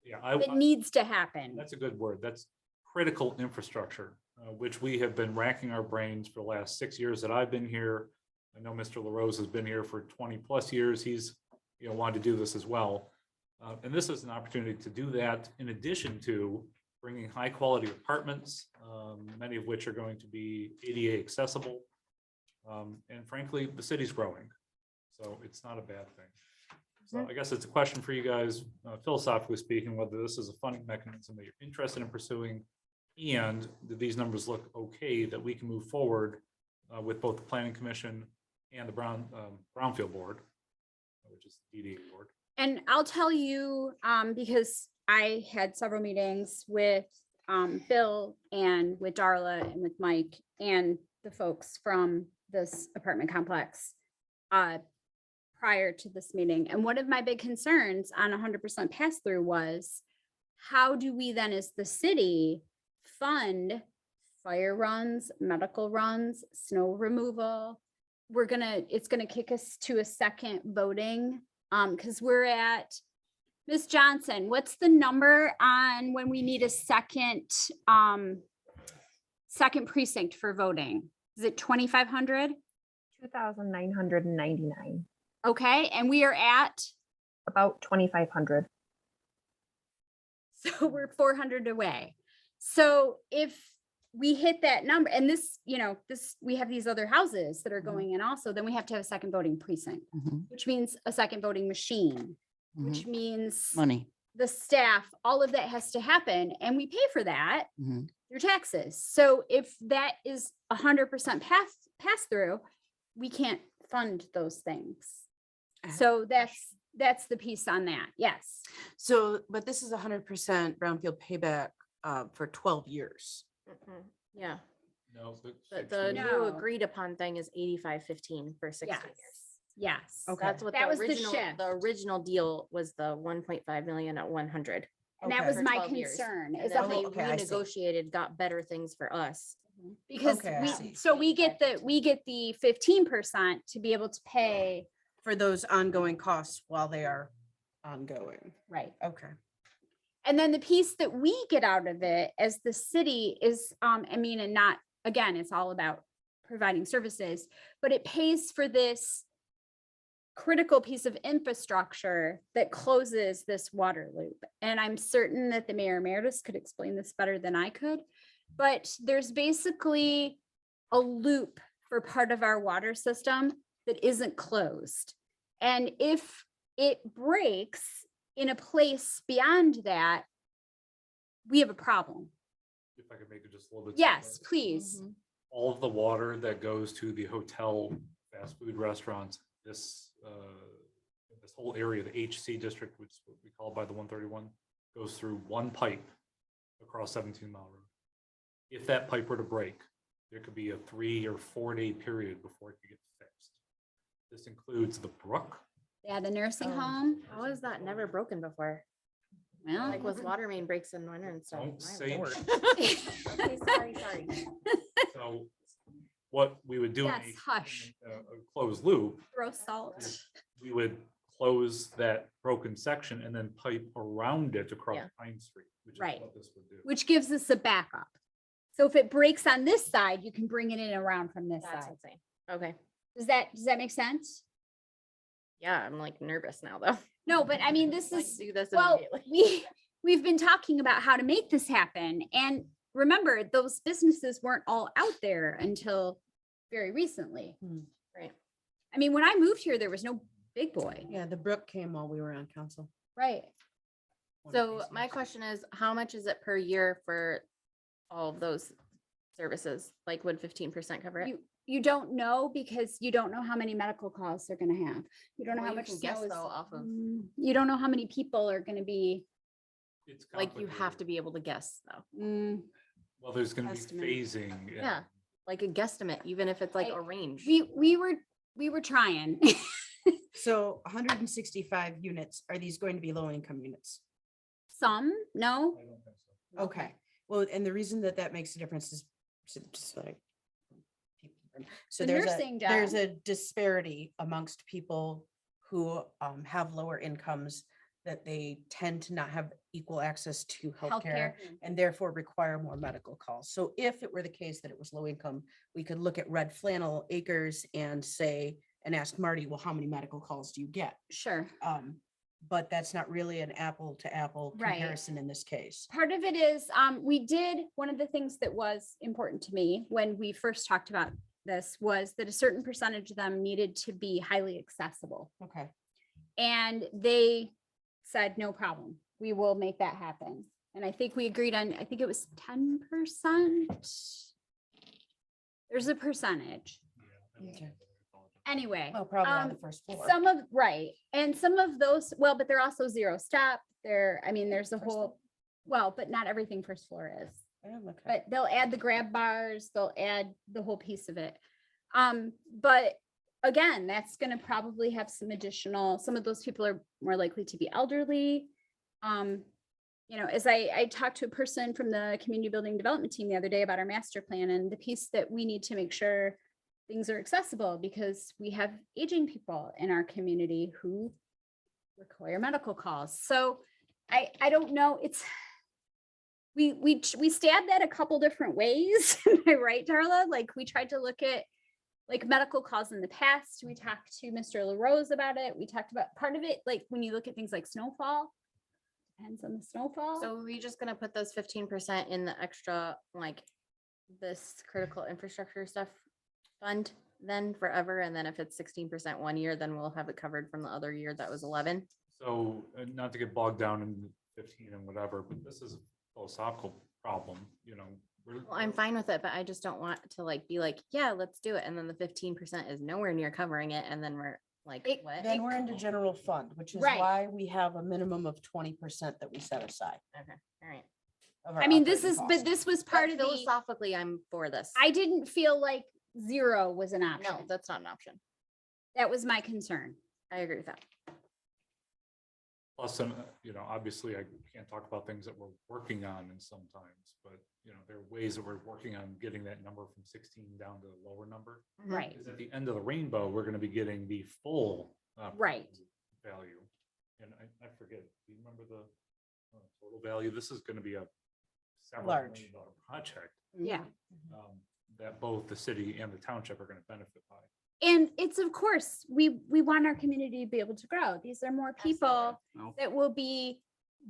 Yeah, that needs to happen. that's a good word. That's critical infrastructure, which we have been racking our brains for the last 6 years that I've been here. I know Mr. LaRose has been here for 20 plus years. He's, you know, wanted to do this as well. And this is an opportunity to do that in addition to bringing high quality apartments, many of which are going to be ADA accessible. And frankly, the city's growing, so it's not a bad thing. So I guess it's a question for you guys, philosophically speaking, whether this is a funding mechanism that you're interested in pursuing, and do these numbers look okay that we can move forward with both the planning commission and the Brownfield board, which is the DDA board. And I'll tell you, because I had several meetings with Bill and with Darla and with Mike and the folks from this apartment complex prior to this meeting. And one of my big concerns on 100% pass through was, how do we then as the city fund fire runs, medical runs, snow removal? It's gonna kick us to a second voting, because we're at, Ms. Johnson, what's the number on when we need a second precinct for voting? Is it 2,500? 2,999, Okay, and we are at, about 2,500. so we're 400 away. So if we hit that number, and this, you know, we have these other houses that are going in also, then we have to have a second voting precinct, Mhm. which means a second voting machine, which Mhm. means Money. the staff, all of that has to happen, and we pay for that Mhm. through taxes. So if that is 100% pass through, we can't fund those things. So that's the piece on that. Yes. So, but this is 100% brownfield payback for 12 years. Yeah, No, the new No. agreed upon thing is 85/15 for 60 years. Yes. Yes. Okay. That's what That was the shift. the original deal was the 1.5 million at 100. And that Okay. was for my 12 years. concern. And Is then that they okay, I see. renegotiated, got better things for us. because Okay, I see. so we get the 15% to be able to pay. For those ongoing costs while they are ongoing. Right. Okay. And then the piece that we get out of it as the city is, I mean, and not, again, it's all about providing services, but it pays for this critical piece of infrastructure that closes this water loop. And I'm certain that the mayor emeritus could explain this better than I could, but there's basically a loop for part of our water system that isn't closed. And if it breaks in a place beyond that, we have a problem. if I could make it just a little bit. Yes, simpler. please. All of the water that goes to the hotel, fast food restaurants, this whole area, the HC district, which is what we call by the 131, goes through one pipe across 17 Mile Road. If that pipe were to break, there could be a 3 or 4 day period before it could get fixed. This includes the brook. Yeah, the nursing Oh. home. How is that never broken before? Well, Like with water main breaks in winter and stuff. Don't My say- lord. Okay, sorry. So what we would do in Yes, hush. a closed loop, Throw salt. we would close that broken section and then pipe around it across Yeah. Pine Street, which is Right. what this would do. Which gives us a backup. So if it breaks on this side, you can bring it in around from this That's side. insane. Okay. Does that make sense? Yeah, I'm like nervous now though. No, but I mean, this Like, is, do this well, immediately. we've been talking about how to make this happen. And remember, those businesses weren't all out there until very recently. Right. I mean, when I moved here, there was no Big Boy. Yeah, the brook came while we were on council. Right. So my question is, how much is it per year for all of those services? Like, would 15% cover it? You don't know because you don't know how many medical calls they're gonna have. You don't know Well, how you much can guess snow is. though off of- You don't know how many people are gonna be. It's Like, you have complicated. to be able to guess though. Well, there's gonna be estimate. phasing. and- Yeah. Like a guesstimate, even if it's like I- a range. We were trying. So 165 units, are these going to be low income units? Some, no, I don't think so. Okay, well, and the reason that that makes a difference is just like. So The there's nursing there's job. a disparity amongst people who have lower incomes, that they tend to not have equal access to healthcare and therefore require more medical calls. So if it were the case that it was low income, we could look at Red Flannel Acres and say, and ask Marty, well, how many medical calls do you get? Sure. But that's not really an apple to apple Right. comparison in this case. Part of it is, we did, one of the things that was important to me when we first talked about this was that a certain percentage of them needed to be highly accessible. Okay. And they said, no problem, we will make that happen. And I think we agreed on, I think it was 10%. There's a percentage. Yeah, I don't Okay. know. Anyway. Well, probably on the um, first floor. Some of, right, and some of those, well, but they're also zero stop. There, I mean, there's a First whole, well, but not everything first floor is. Oh, okay. But they'll add the grab bars, they'll add the whole piece of it. But again, that's gonna probably have some additional, some of those people are more likely to be elderly. You know, as I talked to a person from the community building development team the other day about our master plan and the piece that we need to make sure things are accessible because we have aging people in our community who require medical calls. So I don't know, it's, we stabbed that a couple different ways. Am I right, Darla? Like, we tried to look at like medical calls in the past. We talked to Mr. LaRose about it. We talked about part of it, like when you look at things like snowfall, depends on the snowfall. So are we just gonna put those 15% in the extra, like this critical infrastructure stuff fund then forever? And then if it's 16% one year, then we'll have it covered from the other year that was 11. So, not to get bogged down in 15 and whatever, but this is a philosophical problem, you know. Well, I'm fine with it, but I just don't want to like be like, yeah, let's do it. And then the 15% is nowhere near covering it. And then we're like, It- what? Then we're into general fund, which is Right. why we have a minimum of 20% that we set aside. Okay, all right. of our I mean, this operating is, costs. but this was But part of the, philosophically, I'm for this. I didn't feel like zero was an option. No, that's not an option. That was my concern. I agree with that. Plus, you know, obviously I can't talk about things that we're working on and sometimes, but you know, there are ways that we're working on getting that number from 16 down to a lower number. Right. Because at the end of the rainbow, we're gonna be getting the full. Right. Value. And I forget, do you remember the total value? This is gonna be a several Large. $1 million project Yeah. that both the city and the township are gonna benefit by. And it's, of course, we want our community to be able to grow. These are more people No. that will be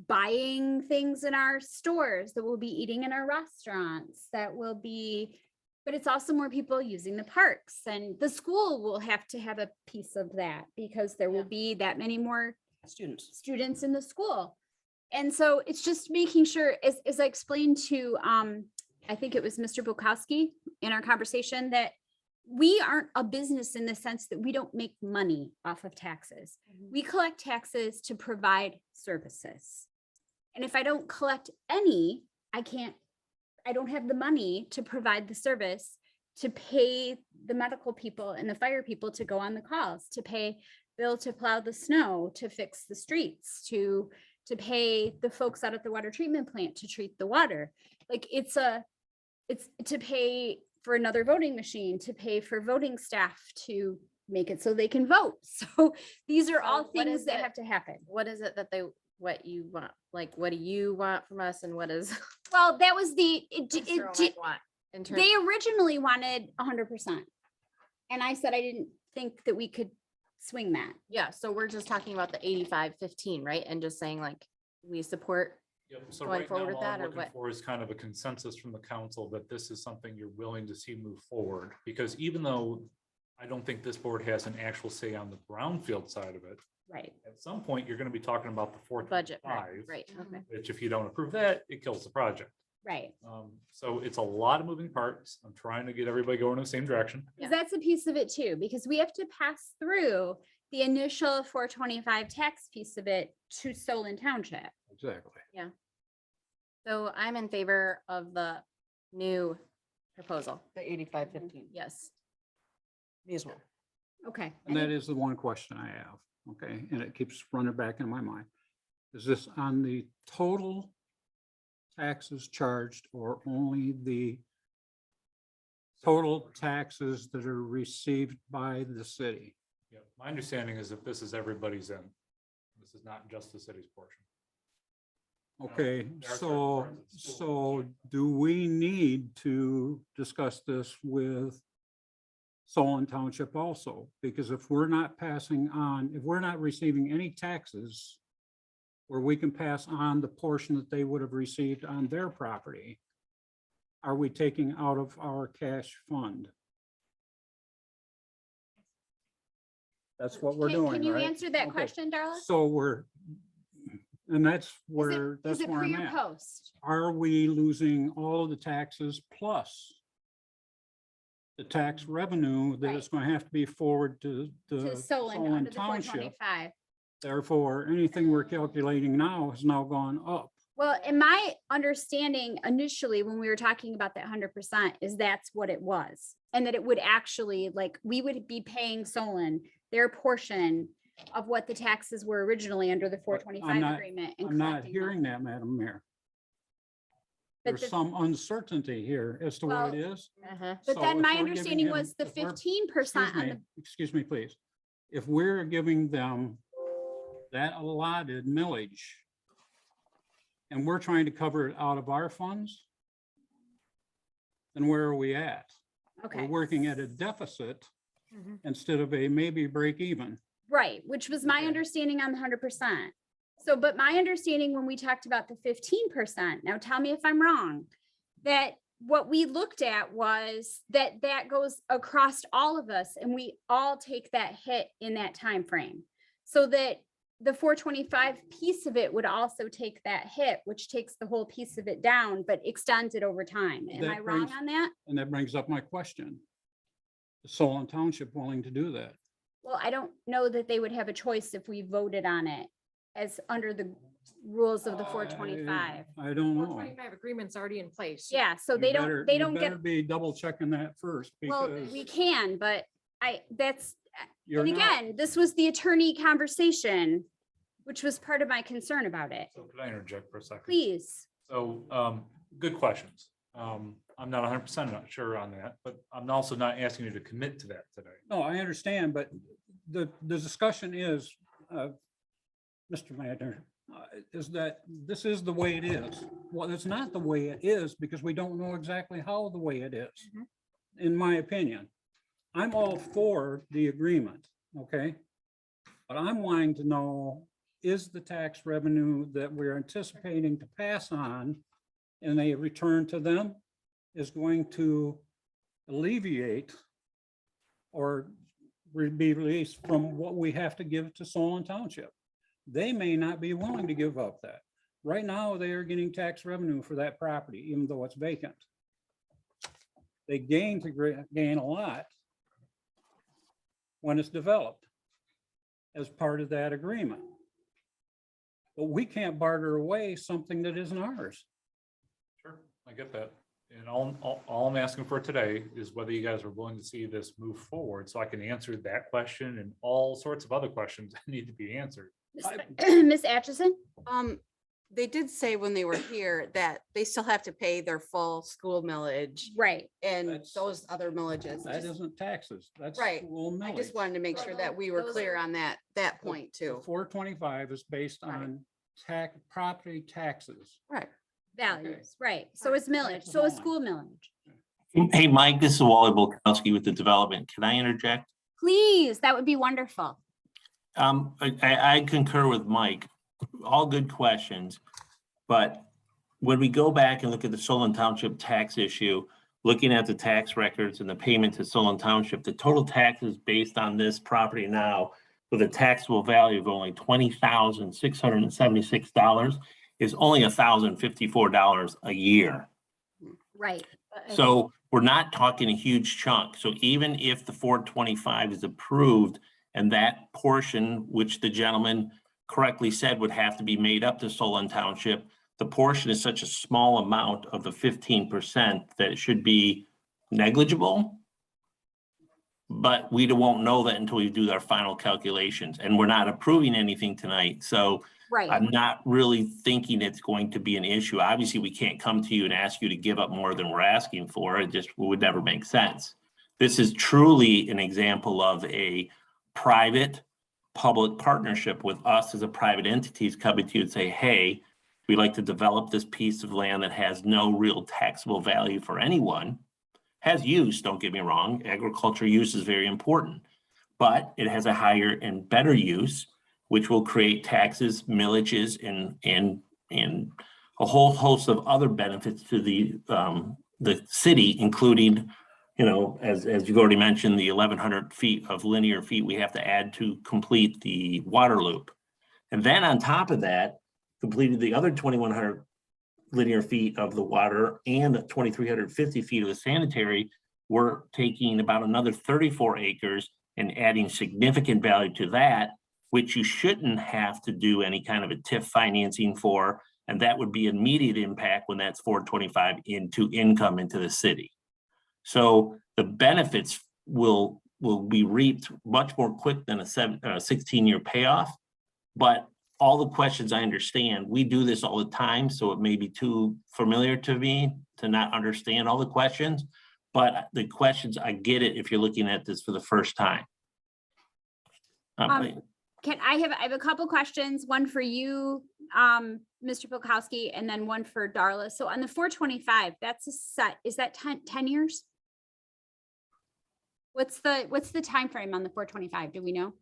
buying things in our stores, that will be eating in our restaurants, that will be, but it's also more people using the parks, and the school will have to have a piece of that because there will be that many more students in the school. And so it's just making sure, as I explained to, I think it was Mr. Bukowski in our conversation, that we aren't a business in the sense that we don't make money off of taxes. We collect taxes to provide services. And if I don't collect any, I don't have the money to provide the service, to pay the medical people and the fire people to go on the calls, to pay Bill to plow the snow, to fix the streets, to pay the folks out at the water treatment plant to treat the water. Like it's to pay for another voting machine, to pay for voting staff to make it so they can vote. So these are So all what things is that it- have to happen. What is it that they, what you want? Like, what do you want from us and what is? Well, that was In terms, they originally wanted 100%. And I said I didn't think that we could swing that. yeah, so we're just talking about the 85-15, right? And just saying like, we support, Yep, so going right forward now, with all that, I'm or looking what? for is kind of a consensus from the council that this is something you're willing to see move forward. Because even though I don't think this board has an actual say on the brownfield side of it, Right. at some point, you're gonna be talking about the fourth budget, part, five, right? Okay. which if you don't approve that, it kills the project. Right. So it's a lot of moving parts. I'm trying to get everybody going in the same direction. Because that's a piece of it too, because we have to pass through the initial 425 tax piece of it to Solon Township. Exactly. So I'm in favor of the new proposal. The 85-15, Yes. me as well. Okay. And that is the one question I have, okay, and it keeps running back in my mind. Is this on the total taxes charged or only the total taxes that are received by the city? Yeah, my understanding is that this is everybody's in. This is not just the city's portion. Okay, there are certain so, parts of the school so do we need to discuss this with Solon Township also? Because if we're not passing on, if we're not receiving any taxes where we can pass on the portion that they would have received on their property, are we taking out of our cash fund? That's what we're doing, Can you right? answer that Okay. question, Darla? So and that's Is where, it that's where pre I'm or at. post? Are we losing all of the taxes plus the tax revenue that is going to have to be forwarded to To the Solon Solon under the Township? 425. Therefore, anything we're calculating now has now gone up. Well, in my understanding initially, when we were talking about that 100%, is that's what it was. And that it would actually, like, we would be paying Solon their portion of what the taxes were originally under the I'm 425 not- agreement. and I'm not collecting them. hearing that, Madam Mayor. But There's the- some uncertainty here as to what it is. Uh-huh. But So then if my we're giving understanding him- was the if we're- 15% on the, Excuse me, please. If we're giving them that allotted millage and we're trying to cover it out of our funds, then where are we at? We're okay, working at a deficit Mhm. instead of a maybe break even. right, which was my Okay. understanding on the 100%. So, but my understanding when we talked about the 15%, now tell me if I'm wrong, that what we looked at was that that goes across all of us and we all take that hit in that time frame. So that the 425 piece of it would also take that hit, which takes the whole piece of it down, but extends it over time. Am That I wrong brings- on that? And that brings up my question. Is Solon Township willing to do that? Well, I don't know that they would have a choice if we voted on it as under the rules of the 425. I don't know. 425 agreement's already in place. Yeah, so You they better- don't, they you don't better get, Be double checking that first well, because we can, but that's, you're and not. again, this was the attorney conversation, which was part of my concern about it. So could I interject for a second? Please. So, good questions. I'm not 100% not sure on that, but I'm also not asking you to commit to that today. No, I understand, but the discussion is, Mr. Madner, is that this is the way it is. Well, it's not the way it is because we don't know exactly how the way it is, in my opinion. I'm all for the agreement, okay? But I'm wanting to know, is the tax revenue that we're anticipating to pass on and a return to them is going to alleviate or be released from what we have to give to Solon Township. They may not be willing to give up that. Right now, they are getting tax revenue for that property, even though it's vacant. They gain a lot when it's developed as part of that agreement. But we can't barter away something that isn't ours. Sure, I get that. And all I'm asking for today is whether you guys are willing to see this move forward so I can answer that question and all sorts of other questions that need to be answered. Miss Atchison? they did say when they were here that they still have to pay their full school millage Right. and That's- those other millages. That Just- isn't taxes. That's Right. school I just millage. wanted to make sure that we were Those clear are- on that point too. 425 is based Right. on property taxes. Right. Values, right. So is millage, so is school millage. Hey, Mike, this is Wally Bulkowski with the development. Can I interject? Please, that would be wonderful. I concur with Mike. All good questions. But when we go back and look at the Solon Township tax issue, looking at the tax records and the payment to Solon Township, the total taxes based on this property now with a taxable value of only $20,676 is only $1,054 a year. Right. So we're not talking a huge chunk. So even if the 425 is approved and that portion, which the gentleman correctly said would have to be made up to Solon Township, the portion is such a small amount of the 15% that it should be negligible. But we won't know that until we do our final calculations, and we're not approving anything tonight. So Right. I'm not really thinking it's going to be an issue. Obviously, we can't come to you and ask you to give up more than we're asking for. It just would never make sense. This is truly an example of a private public partnership with us as a private entities coming to you and say, hey, we'd like to develop this piece of land that has no real taxable value for anyone. Has use, don't get me wrong. Agriculture use is very important, but it has a higher and better use, which will create taxes, millages, and a whole host of other benefits to the city, including, you know, as you've already mentioned, the 1,100 feet of linear feet we have to add to complete the water loop. And then on top of that, completed the other 2,100 linear feet of the water and 2,350 feet of the sanitary, we're taking about another 34 acres and adding significant value to that, which you shouldn't have to do any kind of a TIF financing for. And that would be immediate impact when that's 425 into income into the city. So the benefits will be reaped much more quick than a 16-year payoff. But all the questions I understand, we do this all the time, so it may be too familiar to me to not understand all the questions. But the questions, I get it if you're looking at this for the first time. I have a couple questions, one for you, Mr. Polkowski, and then one for Darla. So on the 425, that's a set, is that 10 years? What's the time frame on the 425? Do we know?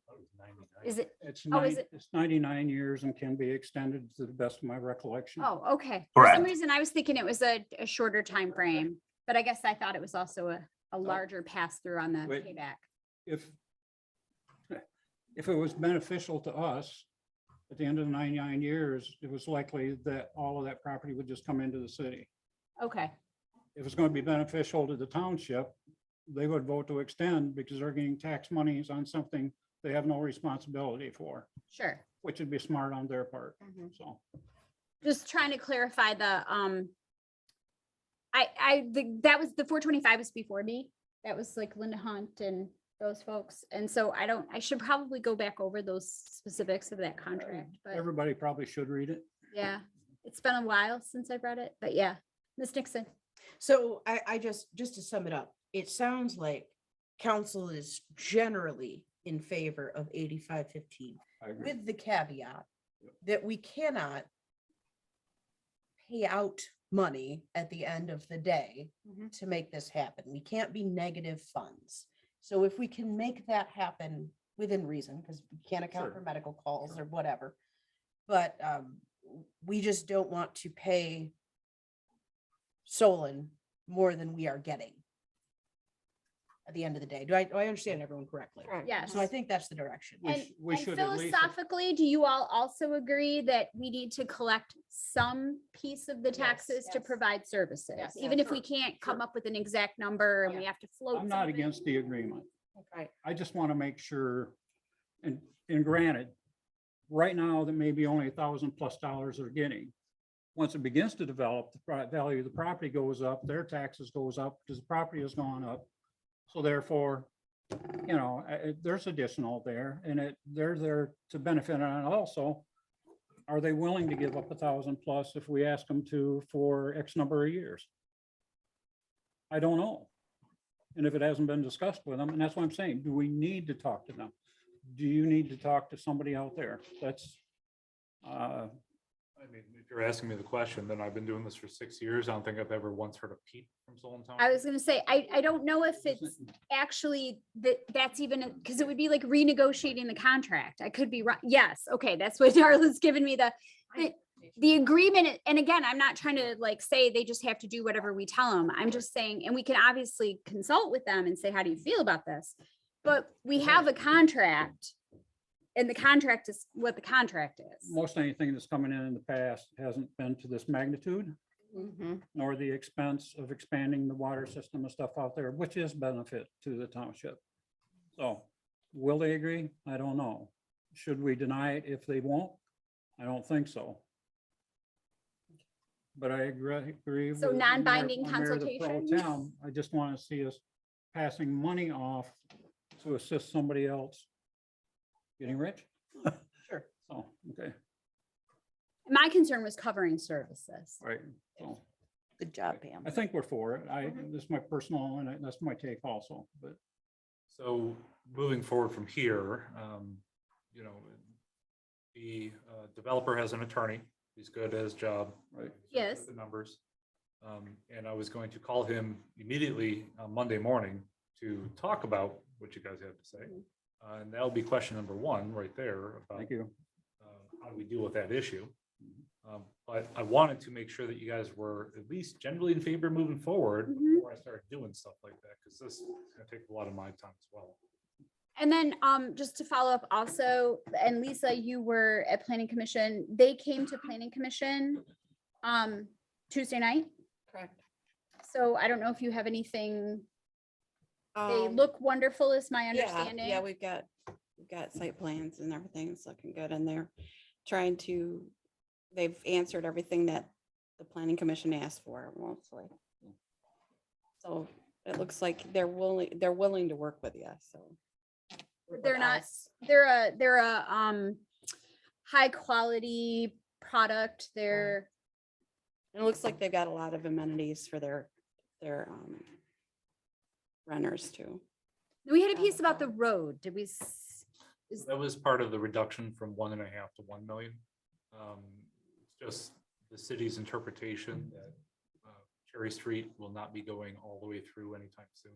Is it? It's is it? it's 99 years and can be extended to the best of my recollection. Oh, okay. For some Correct. reason, I was thinking it was a shorter time frame, but I guess I thought it was also a larger pass through on the Wait. payback. If it was beneficial to us, at the end of the 99 years, it was likely that all of that property would just come into the city. Okay, If it's going to be beneficial to the township, they would vote to extend because they're getting tax monies on something they have no responsibility for, sure. which would be smart on their part. Mhm. So Just trying to clarify the, that was, the 425 was before me. That was like Linda Hunt and those folks. And so I should probably go back over those specifics of that contract, but everybody probably should read it. yeah, it's been a while since I've read it, but yeah. Ms. Nixon. So I just to sum it up, it sounds like council is generally in favor of 8515 I agree. with the caveat that we cannot pay out money at the end of the day to make this happen. We can't be negative funds. So if we can make that happen within reason, because we can't account Sure. for medical calls or whatever, but we just don't want to pay Solon more than we are getting at the end of the day. Do I understand everyone correctly? Yes. So I think that's the direction. We And should at least- philosophically, do you all also agree that we need to collect some piece of the taxes to yes. provide services? Yes. Even if we can't come up with an exact number and we have to float. I'm not something? against the agreement. Right. I just want to make sure, and granted, right now, there may be only $1,000+ they're getting. Once it begins to develop, the value of the property goes up, their taxes goes up because the property has gone up. So therefore, you know, there's additional there and they're there to benefit on it also. are they willing to give up 1,000 plus if we ask them to for X number of years? I don't know. And if it hasn't been discussed with them, and that's what I'm saying, do we need to talk to them? Do you need to talk to somebody out there? That's, I mean, if you're asking me the question, then I've been doing this for 6 years. I don't think I've ever once heard a peep from Solon Township. I was gonna say, I don't know if it's actually that's even, because it would be like renegotiating the contract. I could be right. Yes, okay, that's what Darla's given me the agreement. And again, I'm not trying to like say they just have to do whatever we tell them. I'm just saying, and we can obviously consult with them and say, how do you feel about this? But we have a contract. And the contract is what the contract is. most anything that's coming in the past hasn't been to this magnitude, nor the expense of expanding the water system and stuff out there, which is benefit to the township. So will they agree? I don't know. Should we deny it if they won't? I don't think so. But I agree. So with non-binding Mayor the Pro consultation? Tem. I just want to see us passing money off to assist somebody else getting rich. Sure. So, okay, My concern was covering services. right. So Good job, Pam. I think we're for it. This is my personal, and that's my take also, but So moving forward from here, you know, the developer has an attorney. He's good at his job. Right. Yes. With the numbers. And I was going to call him immediately on Monday morning to talk about what you guys have to say. And that'll be question number one right there about thank you. how do we deal with that issue? But I wanted to make sure that you guys were at least generally in favor of moving forward before I started doing stuff like that, because this is gonna take a lot of my time as well. And then just to follow up also, and Lisa, you were at Planning Commission. They came to Planning Commission Tuesday night. Correct. So I don't know if you have anything. They Um, look wonderful is my Yeah, understanding. yeah, we've got site plans and everything's looking good and they're trying to, they've answered everything that the planning commission asked for mostly. So it looks like they're willing to work with you, so. They're with not, us. they're a high quality product. They're, And it looks like they've got a lot of amenities for their renters too. we had a piece about the road. Did we? That was part of the reduction from 1.5 to 1 million. It's just the city's interpretation that Cherry Street will not be going all the way through anytime soon.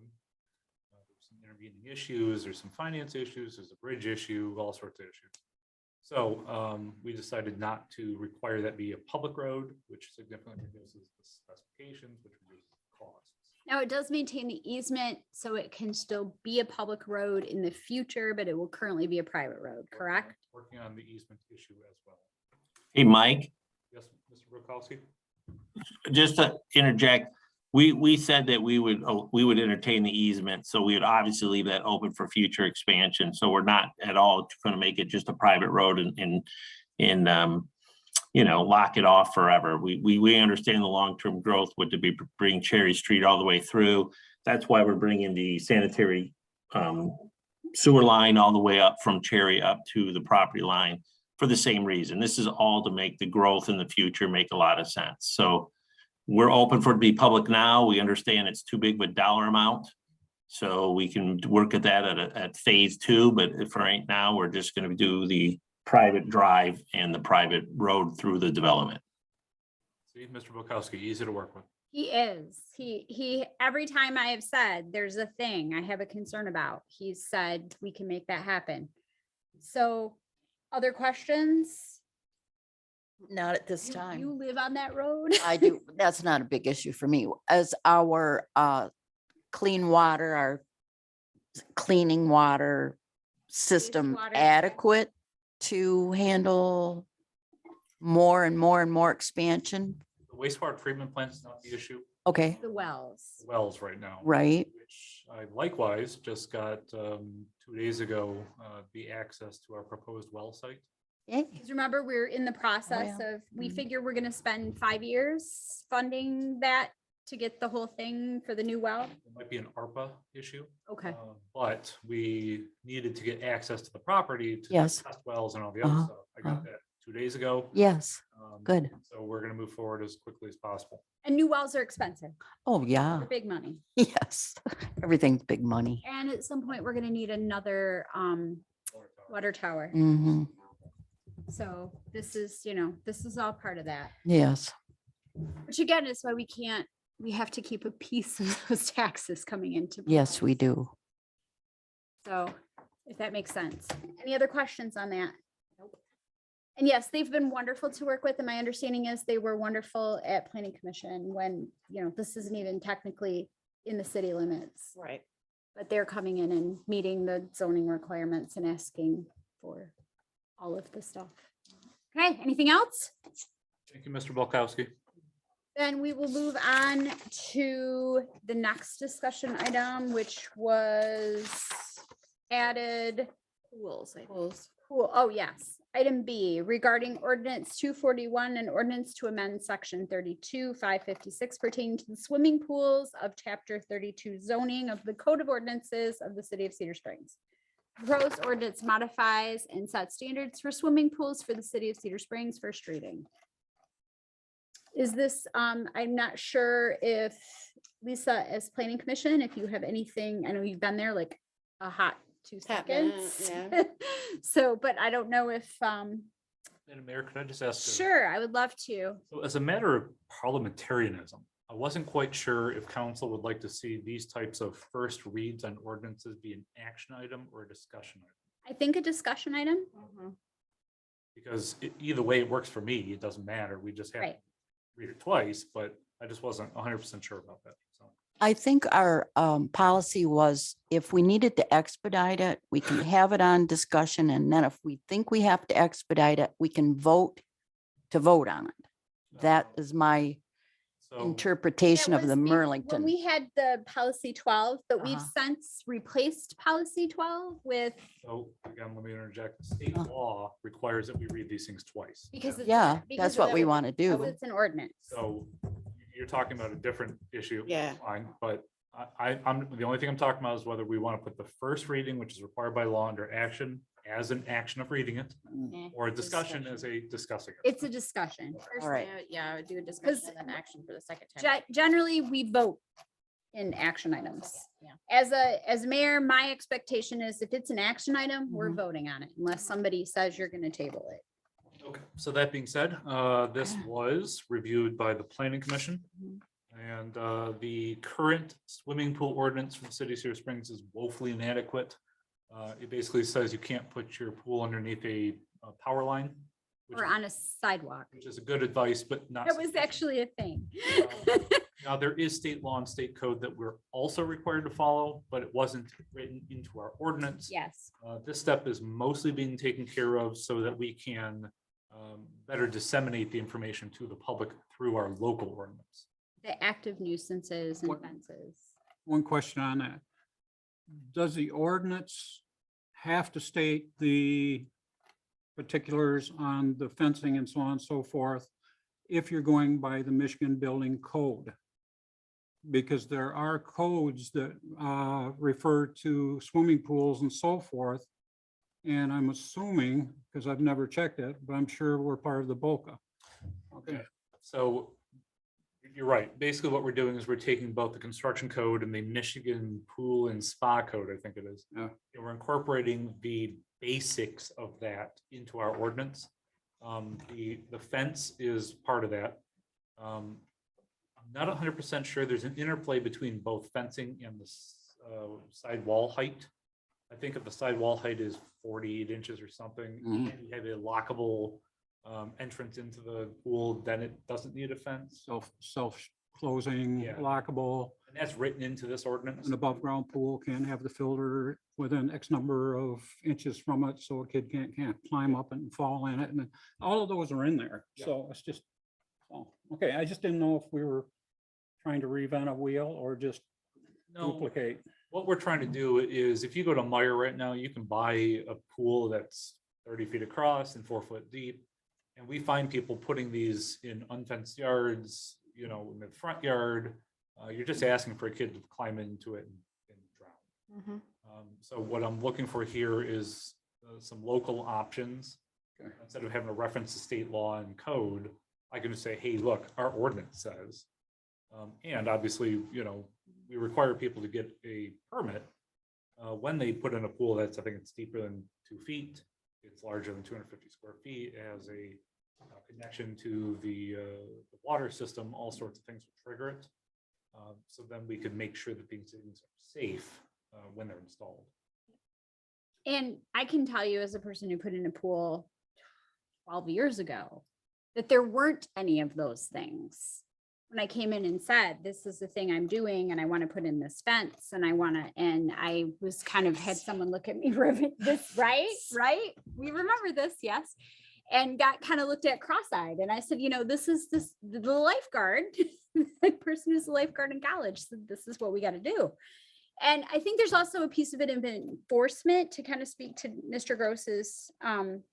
There's some intervening issues, there's some finance issues, there's a bridge issue, all sorts of issues. So we decided not to require that be a public road, which significantly reduces the specifications, which reduces the costs. Now it does maintain the easement, so it can still be a public road in the future, but it will currently be a private road, correct? Working on the easement issue as well. Hey, Mike, Yes, Mr. Rukowski? just to interject, we said that we would entertain the easement, so we would obviously leave that open for future expansion. So we're not at all going to make it just a private road and you know, lock it off forever. We understand the long-term growth would to be bring Cherry Street all the way through. That's why we're bringing the sanitary sewer line all the way up from Cherry up to the property line for the same reason. This is all to make the growth in the future make a lot of sense. So we're open for it to be public now. We understand it's too big of a dollar amount. So we can work at that at phase 2, but for right now, we're just going to do the private drive and the private road through the development. See, Mr. Bukowski, easy to work with. He is. He, every time I have said, there's a thing I have a concern about, he's said we can make that happen. So other questions? Not at this You time. live on that road? I do. That's not a big issue for me. As our clean water, our cleaning water system Wastewater. adequate to handle more and more and more expansion? The wastewater treatment plant is not the issue. Okay, The wells. Wells right now. right. Which I likewise just got 2 days ago, the access to our proposed well site. Yay. Because remember, we're in the process of, we figure we're gonna spend 5 years funding that to get the whole thing for the new well. It might be an ARPA issue. Okay. But we needed to get access to the property to Yes. test wells and all the other Uh-huh. stuff. I got that 2 days ago. Yes, good. So we're gonna move forward as quickly as possible. And new wells are expensive. Oh, yeah. They're big money. Yes. Everything's big money. And at some point, we're gonna need another water tower. Hmm. So this is, this is all part of that. Yes. Which again is why we have to keep a piece of those taxes coming into. Yes, we do. So if that makes sense. Any other questions on that? And yes, they've been wonderful to work with. And my understanding is they were wonderful at planning commission when, this isn't even technically in the city limits. Right. But they're coming in and meeting the zoning requirements and asking for all of the stuff. Okay, anything else? Thank you, Mr. Bulkowski. Then we will move on to the next discussion item, which was added. Pools. Cool. Oh, yes. Item B regarding ordinance 241 and ordinance to amend section 32-556 pertaining to the swimming pools of chapter 32 zoning of the Code of Ordinances of the city of Cedar Springs. Proposed ordinance modifies and sets standards for swimming pools for the city of Cedar Springs, first reading. Is this, I'm not sure if Lisa, as planning commission, if you have anything, I know you've been there like a hot 2 Hot minute, seconds. So, but I don't know if, Madam Mayor, could I just ask? sure, I would love to. So as a matter of parliamentarianism, I wasn't quite sure if council would like to see these types of first reads on ordinances be an action item or a discussion item. I think a discussion item. Because either way, it works for me. It doesn't matter. We just have to Right. read it twice, but I just wasn't 100% sure about that. So I think our policy was if we needed to expedite it, we can have it on discussion. And then if we think we have to expedite it, we can vote on it. That is my so interpretation That of the was Merlington. When we had the policy 12, but we've Uh-huh. since replaced policy 12 with, So again, let me interject. State law requires that we read these things twice. because it's. Yeah, because that's of what the- we want to because do. It's an ordinance. So you're talking about a different issue. Yeah. Fine, but I'm, the only thing I'm talking about is whether we want to put the first reading, which is required by law under action, as an action of reading it, or a discussion as a discussing it. It's a discussion. All right. Yeah, I would do a discussion and then action for the second time. Generally, we vote in action items. Yeah. As mayor, my expectation is if it's an action item, we're Mhm. voting on it unless somebody says you're gonna table it. Okay, so that being said, this was reviewed by the planning commission. And the current swimming pool ordinance for the city of Cedar Springs is woefully inadequate. It basically says you can't put your pool underneath a power line, which Or on a sidewalk. is a good advice, but not. That was sufficient. actually a thing. Now, there is state law and state code that we're also required to follow, but it wasn't written into our ordinance. Yes. This step is mostly being taken care of so that we can better disseminate the information to the public through our local ordinance. The active nuisances and What- fences. One question on that. Does the ordinance have to state the particulars on the fencing and so on and so forth if you're going by the Michigan Building Code? Because there are codes that refer to swimming pools and so forth. And I'm assuming, because I've never checked it, but I'm sure we're part of the BOCA. Okay. So you're right. Basically, what we're doing is we're taking both the construction code and the Michigan Pool and Spa Code, I think it is. Yeah. And we're incorporating the basics of that into our ordinance. The fence is part of that. I'm not 100% sure. There's an interplay between both fencing and the side wall height. I think if the side wall height is 48 inches or something, and you have a lockable entrance into the pool, then it doesn't need a fence. Self-closing, Yeah. lockable. And that's written into this ordinance. An above ground pool can have the filter within X number of inches from it, so a kid can't climb up and fall in it, and all of those are in there, so it's just. Oh, okay, I just didn't know if we were trying to reinvent a wheel or just No. duplicate. What we're trying to do is if you go to Meyer right now, you can buy a pool that's 30 feet across and 4 foot deep. And we find people putting these in unfenced yards, in the front yard. You're just asking for a kid to climb into it and drown. So what I'm looking for here is some local options Instead of having to reference the state law and code, I can just say, hey, look, our ordinance says. And obviously, you know, we require people to get a permit when they put in a pool that's, I think it's deeper than 2 feet. It's larger than 250 square feet, it has a connection to the water system, all sorts of things will trigger it. So then we can make sure that these things are safe when they're installed. And I can tell you as a person who put in a pool 12 years ago, that there weren't any of those things. When I came in and said, this is the thing I'm doing and I want to put in this fence and I was kind of had someone look at me, this, right? We remember this, yes. And got kind of looked at cross-eyed. And I said, you know, the lifeguard, the person who's a lifeguard in college said, this is what we got to do. And I think there's also a piece of it of enforcement to kind of speak to Mr. Gross's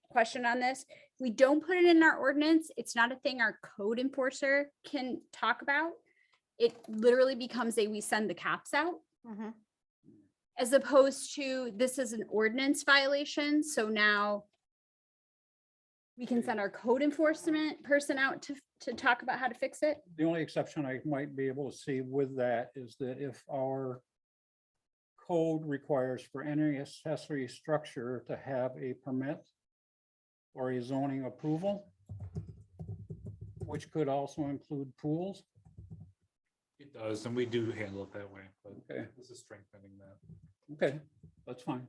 question on this. We don't put it in our ordinance. It's not a thing our code enforcer can talk about. It literally becomes we send the cops out. As opposed to this is an ordinance violation. So now we can send our code enforcement person out to talk about how to fix it. The only exception I might be able to see with that is that if our code requires for any accessory structure to have a permit or a zoning approval, which could also include pools. It does, and we do handle it that way, but Okay. this is strengthening that. Okay, that's fine.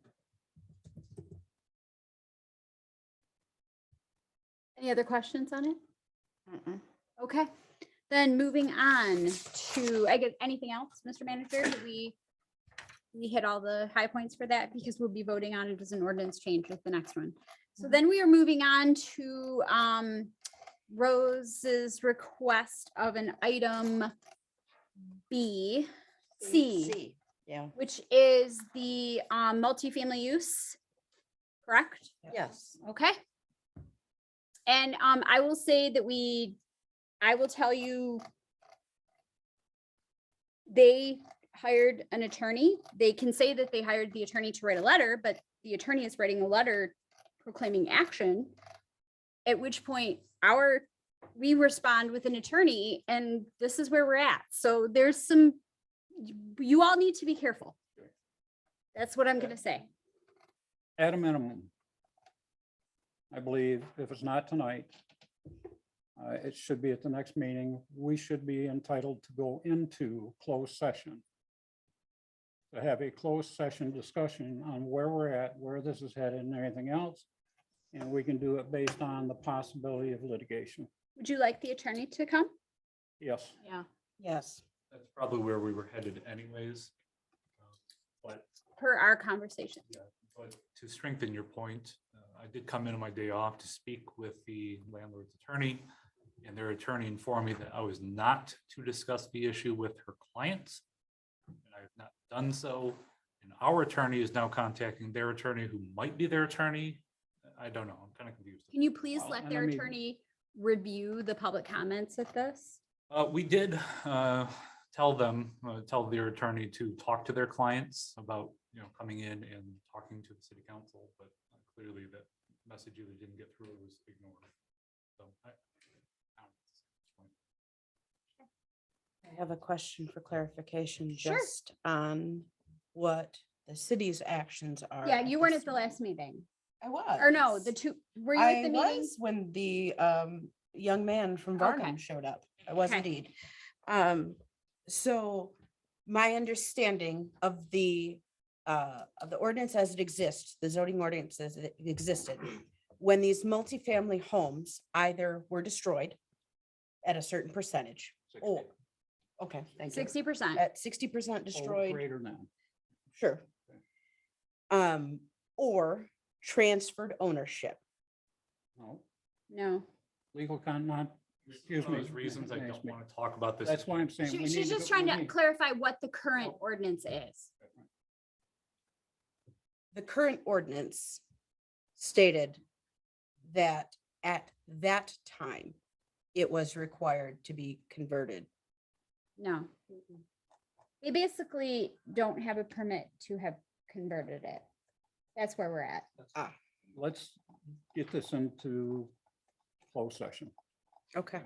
Any other questions on it? Okay, then moving on to, I guess, anything else, Mr. Manager? Did we hit all the high points for that because we'll be voting on it as an ordinance change with the next one. So then we are moving on to Rose's request of an item B, C, Yeah. which is the multifamily use, correct? Yes. Okay. And I will say that I will tell you, they hired an attorney. They can say that they hired the attorney to write a letter, but the attorney is writing a letter proclaiming action. At which point we respond with an attorney, and this is where we're at. So there's you all need to be careful. That's what I'm gonna say. At a minimum, I believe if it's not tonight, it should be at the next meeting. We should be entitled to go into closed session. To have a closed session discussion on where we're at, where this is headed and everything else. And we can do it based on the possibility of litigation. Would you like the attorney to come? Yes. Yeah. Yes. That's probably where we were headed anyways. But Per our conversation. yeah, but to strengthen your point, I did come in on my day off to speak with the landlord's attorney, and their attorney informed me that I was not to discuss the issue with her clients. And I have not done so. And our attorney is now contacting their attorney, who might be their attorney. I don't know. I'm kind of confused. Can you please Well, let and their I mean- attorney review the public comments at this? We did tell their attorney to talk to their clients about, coming in and talking to the city council, but clearly that message either didn't get through or was ignored. So I I have a question for clarification, Sure. just on what the city's actions are. Yeah, you weren't this at the last meeting. I was. Or no, were you at the I meeting? was when the young man from Okay. Varnum showed up. I was Okay. indeed. So my understanding of the ordinance as it exists, the zoning ordinance as it existed, when these multifamily homes either were destroyed at a certain percentage, or, okay, thank you. 60%. At 60% Or destroyed. greater than. Sure. Or transferred ownership. No, No. legal not, excuse For me. those reasons, I Ask don't me. want to talk about this. That's why I'm saying. we need She's to just go- trying we to need- clarify what the current ordinance is. The current ordinance stated that at that time, it was required to be converted. No. They basically don't have a permit to have converted it. That's where we're at. let's get this into closed session. Okay.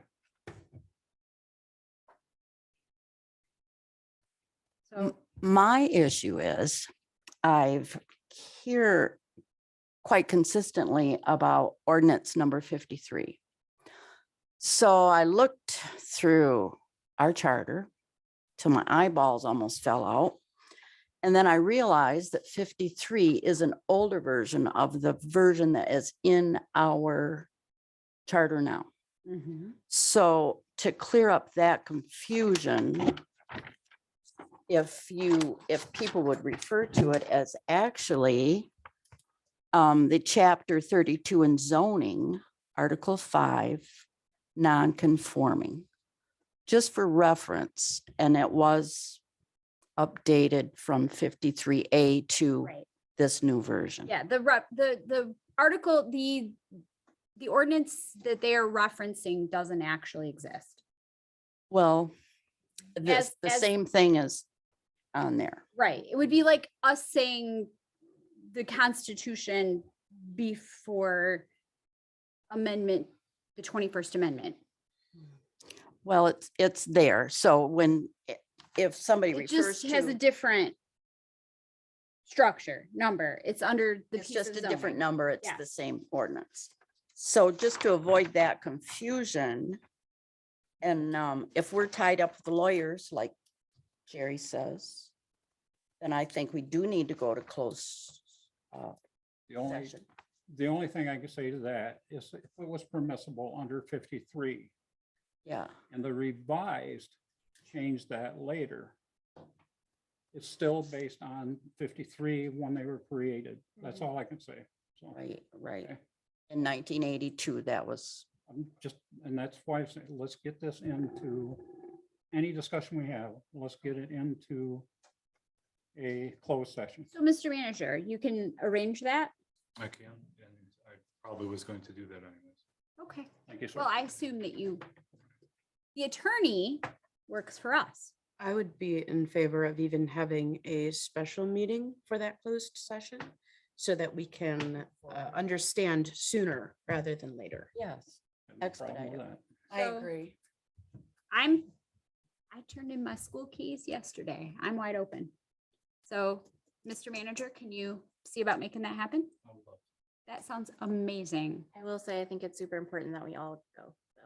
So My issue is I've hear quite consistently about ordinance number 53. So I looked through our charter till my eyeballs almost fell out. And then I realized that 53 is an older version of the version that is in our charter now. So to clear up that confusion, if people would refer to it as actually the chapter 32 in zoning, article 5, non-conforming, just for reference, and it was updated from 53A to Right. this new version. Yeah, the article, the ordinance that they are referencing doesn't actually exist. Well, this, As- the as- same thing is on there. Right. It would be like us saying the Constitution before amendment, the 21st Amendment. Well, it's there. So when, if somebody It refers just has a to, different structure, number. It's under the. it's piece just of a different zoning. number, it's Yeah. the same ordinance. So just to avoid that confusion, and if we're tied up with the lawyers, like Jerry says, then I think we do need to go to close The only, session. the only thing I can say to that is if it was permissible under 53 Yeah, and the revised changed that later, it's still based on 53 when they were created. That's all I can say. So right, right. Okay. In 1982, that was, I'm just, and that's why I say, let's get this into any discussion we have. Let's get it into a closed session. So, Mr. Manager, you can arrange that? I can, and I probably was going to do that anyways. Okay. Thank you, sir. Well, I assume that the attorney works for us. I would be in favor of even having a special meeting for that closed session so that we can understand sooner rather than later. yes. No problem with expedite it. that. I So- agree. I turned in my school keys yesterday. I'm wide open. So, Mr. Manager, can you see about making that happen? I would love That sounds amazing. I will say, I think it's super important that we all go, so.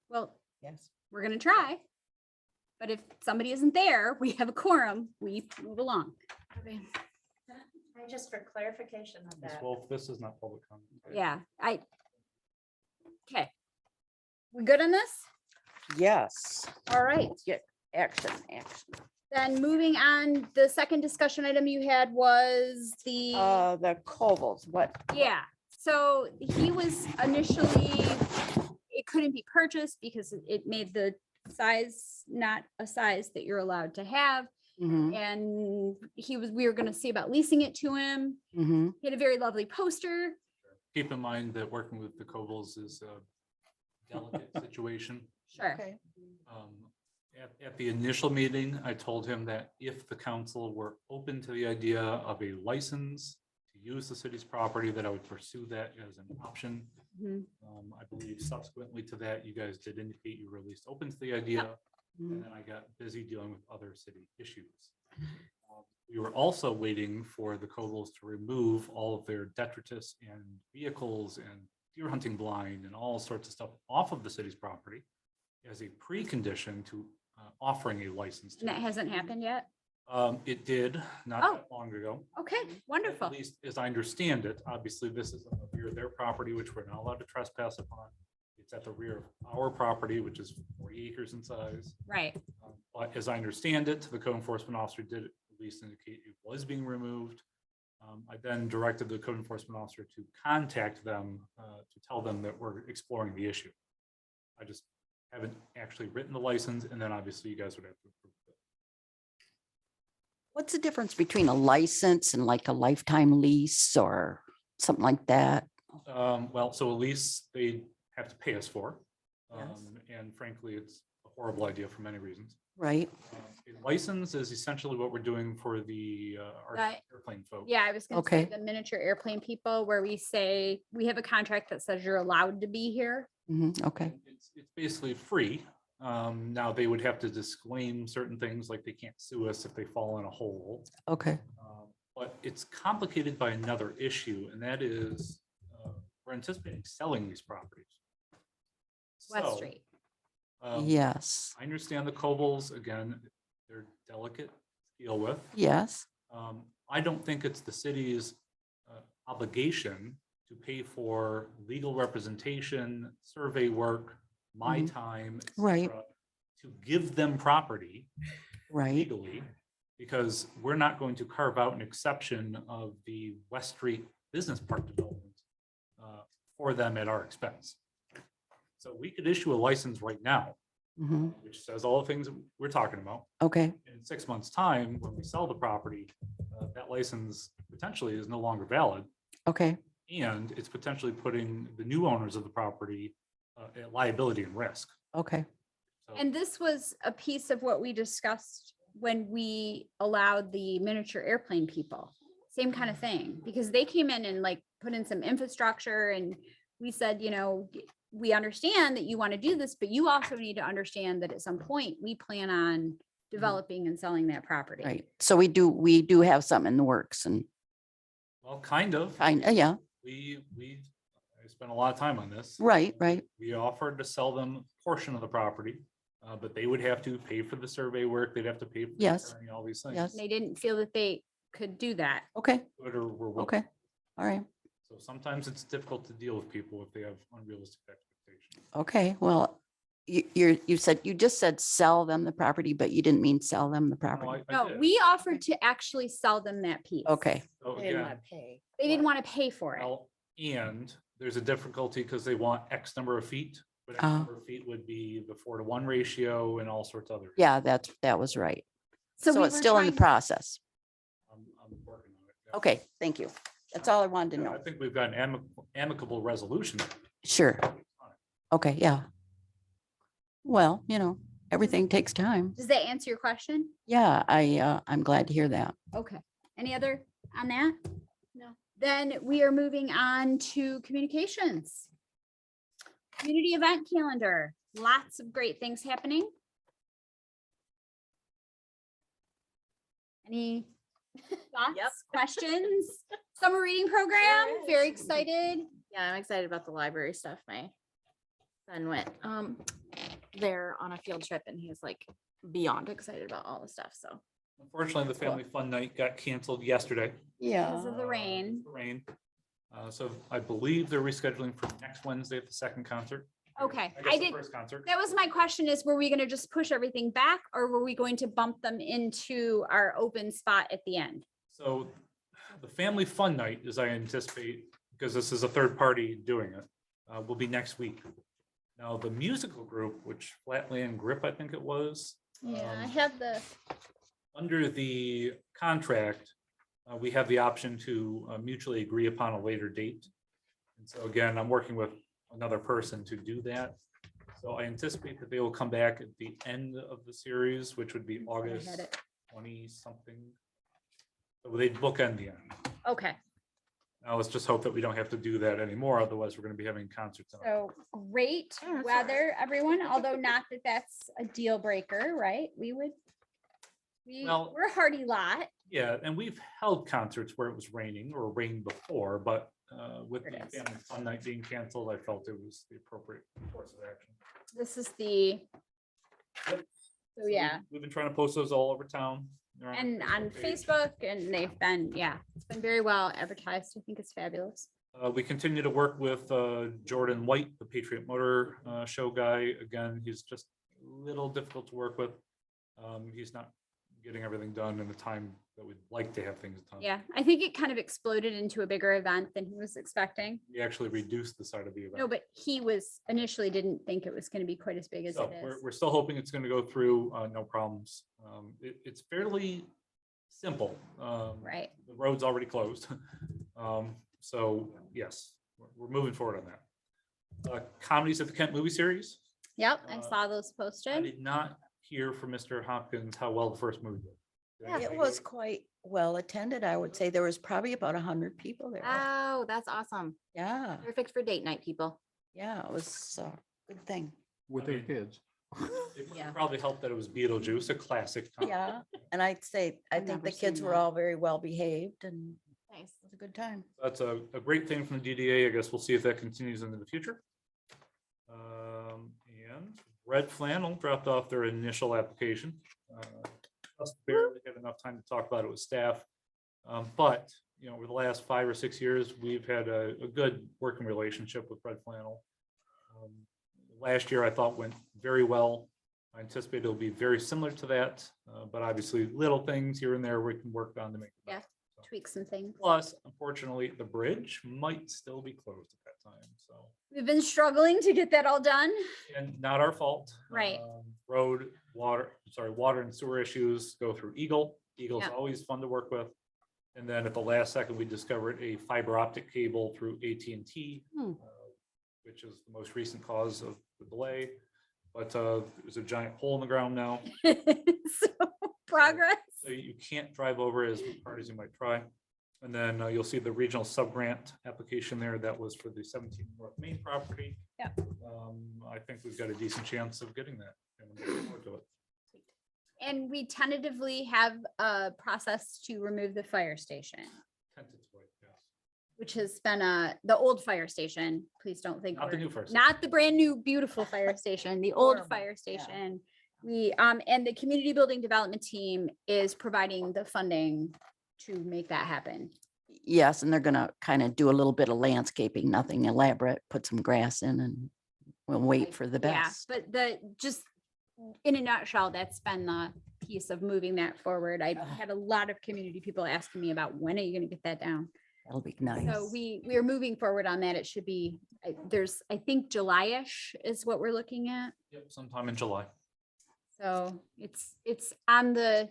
Well, Yes. we're gonna try. But if somebody isn't there, we have a quorum, we move along. Okay. Just for clarification of Ms. Wolf, this is not public comment. right? Yeah, okay. We good on this? Yes, All right. get action. Then moving on, the second discussion item you had was the. The Covels, what? Yeah, so he was initially, it couldn't be purchased because it made the size not a size that you're allowed to have. Mhm, And we were gonna see about leasing it to him. mhm. He had a very lovely poster. Keep in mind that working with the Covels is a delicate situation. Sure. At the initial meeting, I told him that if the council were open to the idea of a license to use the city's property, that I would pursue that as an option. Mhm. I believe subsequently to that, you guys did indicate you were at least open to the idea. And then I got busy dealing with other city issues. We were also waiting for the Covels to remove all of their detritus and vehicles and deer hunting blind and all sorts of stuff off of the city's property as a precondition to offering a license. to And that use. hasn't happened yet? It did, not Oh. that long ago. Okay, wonderful. At least as I understand it, obviously this is on the rear of their property, which we're not allowed to trespass upon. It's at the rear of our property, which is 40 acres in size. Right. But as I understand it, the code enforcement officer did at least indicate it was being removed. I then directed the code enforcement officer to contact them to tell them that we're exploring the issue. I just haven't actually written the license, and then obviously you guys would have to approve it. What's the difference between a license and like a lifetime lease or something like that? Well, so a lease, they have to pay us for. Yes. And frankly, it's a horrible idea for many reasons. Right. A license is essentially what we're doing for the our That- airplane folks. Yeah, I was gonna say Okay. the miniature airplane people where we say, we have a contract that says you're allowed to be here. Okay. It's basically free. Now they would have to disclaim certain things like they can't sue us if they fall in a hole. Okay. But it's complicated by another issue, and that is we're anticipating selling these properties. West So, Street. Yes. I understand the Cobles, again, they're delicate to deal with. Yes. I don't think it's the city's obligation to pay for legal representation, survey work, my time. et Right. cetera, To give them property Right. legally, because we're not going to carve out an exception of the West Street Business Park development for them at our expense. So we could issue a license right now, Mhm. which says all the things that we're talking about. Okay. In 6 months' time, when we sell the property, that license potentially is no longer valid. Okay. And it's potentially putting the new owners of the property at liability and risk. Okay. So- And this was a piece of what we discussed when we allowed the miniature airplane people. Same kind of thing, because they came in and like put in some infrastructure and we said, you know, we understand that you want to do this, but you also need to understand that at some point we plan on developing and selling that property. Right. So we do have something in the works and Well, kind of. yeah. I spent a lot of time on this. Right. Right. We offered to sell them a portion of the property, but they would have to pay for the survey work. They'd have to pay for the Yes. attorney, all these things. Yes. They didn't feel that they could do that. Okay. But or we're willing. Okay. All right. So sometimes it's difficult to deal with people if they have unrealistic expectations. Okay. Well, you just said sell them the property, but you didn't mean sell them the No, property. I No, did. we offered to actually sell them that piece. Okay. So They didn't again, want to pay. They didn't want to pay for it. well, and there's a difficulty because they want X number of feet, but X number of feet would be the 4-to-1 ratio and all sorts of other. Yeah, that was right. So we it's were still in the trying- process. I'm working on it. yeah. Okay. Thank you. That's all I wanted to Yeah, I know. think we've got an amicable resolution. Sure. Okay. Yeah. Well, everything takes time. Does that answer your question? Yeah, I'm glad to hear that. Okay. Any other on that? No. Then we are moving on to communications. Community event calendar, lots of great things happening. Any thoughts, questions? Summer reading program, very excited. Yeah, I'm excited about the library stuff. My son went there on a field trip and he was like beyond excited about all the stuff. So Unfortunately, the family fun night got canceled yesterday. Because of the rain. Rain. So I believe they're rescheduling for next Wednesday at the second concert. Okay, I guess I the did, first concert. that was my question is, were we gonna just push everything back or were we going to bump them into our open spot at the end? So the family fun night, as I anticipate, because this is a third party doing it, will be next week. Now, the musical group, which Flatland Grip, I think it was. Yeah, I um, have the, Under the contract, we have the option to mutually agree upon a later date. And so again, I'm working with another person to do that. So I anticipate that they will come back at the end of the series, which would be August 20-something. So they bookend the end. okay, Now let's just hope that we don't have to do that anymore. Otherwise, we're going to be having concerts. in so great weather, everyone, although not that that's a deal breaker, right? Well- We're a hardy lot. Yeah, and we've held concerts where it was raining or rained before, but with the There it is. family fun night being canceled, I felt it was the appropriate course of action. This is the, Yep. so yeah, We've been trying to post those all over town. They're and our on page. Facebook and they've been, yeah, it's been very well advertised. I think it's fabulous. We continue to work with Jordan White, the Patriot Motor Show guy. Again, he's just a little difficult to work with. He's not getting everything done in the time that we'd like to have things done. Yeah, I think it kind of exploded into a bigger event than he was expecting. We actually reduced the side of the event. No, but he was initially didn't think it was going to be quite as big as So it is. we're still hoping it's going to go through, no problems. It's fairly simple. Right. The road's already closed. So yes, we're moving forward on that. Comedies at the Kent Movie Series. Yep, I Uh, saw those I posted. did not hear from Mr. Hopkins how well the first movie did. Did I- It was quite well attended. I would say there was probably about 100 people there. Oh, that's awesome. Yeah, Perfect for date night, people. yeah, it was a good thing. With I their mean, kids. It Yeah. probably helped that it was Beetlejuice, a classic. comedy. Yeah, and I'd say, I I've think never the kids seen were that. all very well behaved and Nice. it was a good time. That's a great thing from the DDA. I guess we'll see if that continues into the future. And Red Flannel dropped off their initial application. Just barely had enough time to talk about it with staff. But, you know, over the last 5 or 6 years, we've had a good working relationship with Red Flannel. Last year, I thought went very well. I anticipate it'll be very similar to that, but obviously little things here and there we can work on to make it better. Tweak some things. Plus, unfortunately, the bridge might still be closed at that time, so, We've been struggling to get that all done. and not our fault. Right. Road, water and sewer issues go through Eagle. Eagle's Yep. always fun to work with. And then at the last second, we discovered a fiber optic cable through AT&T, Hmm. which is the most recent cause of the delay. But there's a giant hole in the ground now, So, progress. so you can't drive over as hard as you might try. And then you'll see the regional sub-grant application there. That was for the 17 North Main property. Yep. I think we've got a decent chance of getting that. And I'm looking forward to it. And we tentatively have a process to remove the fire station, Tentatively, yes. which has been the old fire station. Please don't think. Not the we're- new first. Not the brand new beautiful fire station, the old Horrible, fire yeah. station. We, and the community building development team is providing the funding to make that happen. Yes, and they're gonna kind of do a little bit of landscaping, nothing elaborate, put some grass in and we'll wait for the Yeah, best. but just in a nutshell, that's been the piece of moving that forward. I had a lot of community people asking me about when are you gonna get that down? That'll be nice. So we are moving forward on that. It should be, I think July-ish is what we're looking at. Yep, sometime in July. So it's on the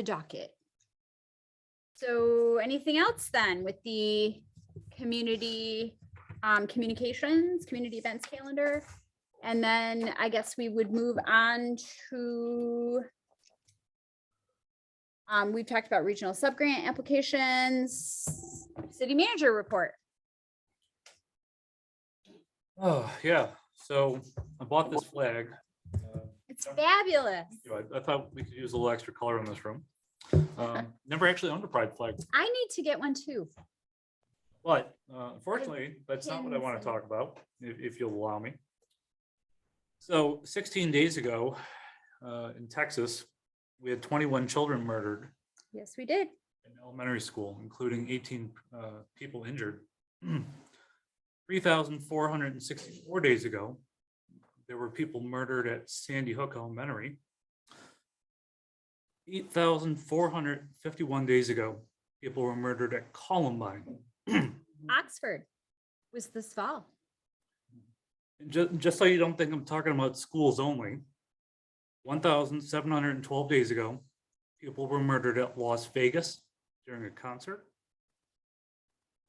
docket. So anything else then with the community communications, community events calendar? And then I guess we would move on to we've talked about regional subgrant applications, city manager report. Oh, yeah. So I bought this flag. It's fabulous. You know, I thought we could use a little extra color in this room. Never actually owned a pride flag, I need to get one too. but unfortunately, that's not what I want Pins to and- talk about, if you'll allow me. So 16 days ago, in Texas, we had 21 children murdered Yes, we did. in elementary school, including 18 people injured. 3,464 days ago, there were people murdered at Sandy Hook Elementary. 8,451 days ago, people were murdered at Columbine. Oxford was this fall. Just so you don't think I'm talking about schools only, 1,712 days ago, people were murdered at Las Vegas during a concert.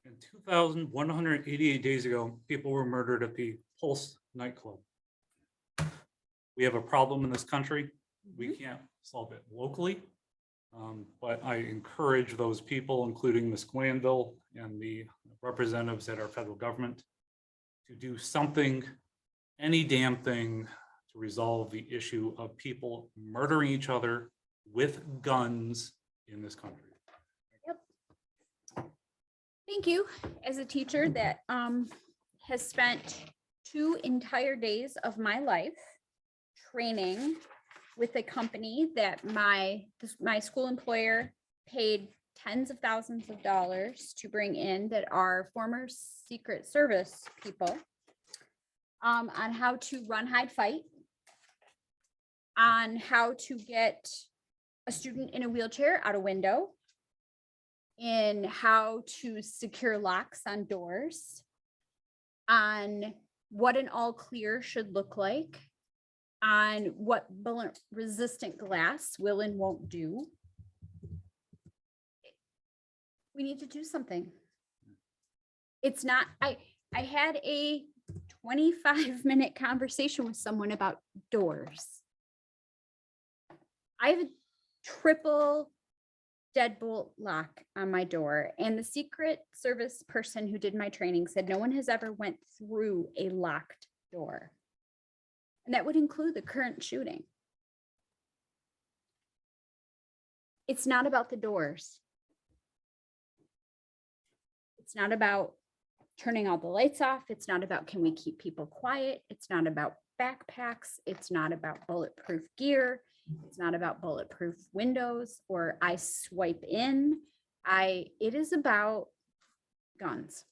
And 2,188 days ago, people were murdered at the Pulse nightclub. We have a problem in this country. We can't solve it locally. But I encourage those people, including Ms. Glanville and the representatives at our federal government, to do something, any damn thing, to resolve the issue of people murdering each other with guns in this country. Thank you. As a teacher that has spent 2 entire days of my life training with a company that my school employer paid tens of thousands of dollars to bring in, that are former Secret Service people, on how to run, hide, fight, on how to get a student in a wheelchair out a window, in how to secure locks on doors, on what an all clear should look like, on what bullet resistant glass will and won't do. We need to do something. It's not, I had a 25-minute conversation with someone about doors. I have a triple deadbolt lock on my door, and the Secret Service person who did my training said no one has ever went through a locked door. And that would include the current shooting. It's not about the doors. It's not about turning all the lights off. It's not about can we keep people quiet. It's not about backpacks. It's not about bulletproof gear. It's not about bulletproof windows or I swipe in. It is about guns.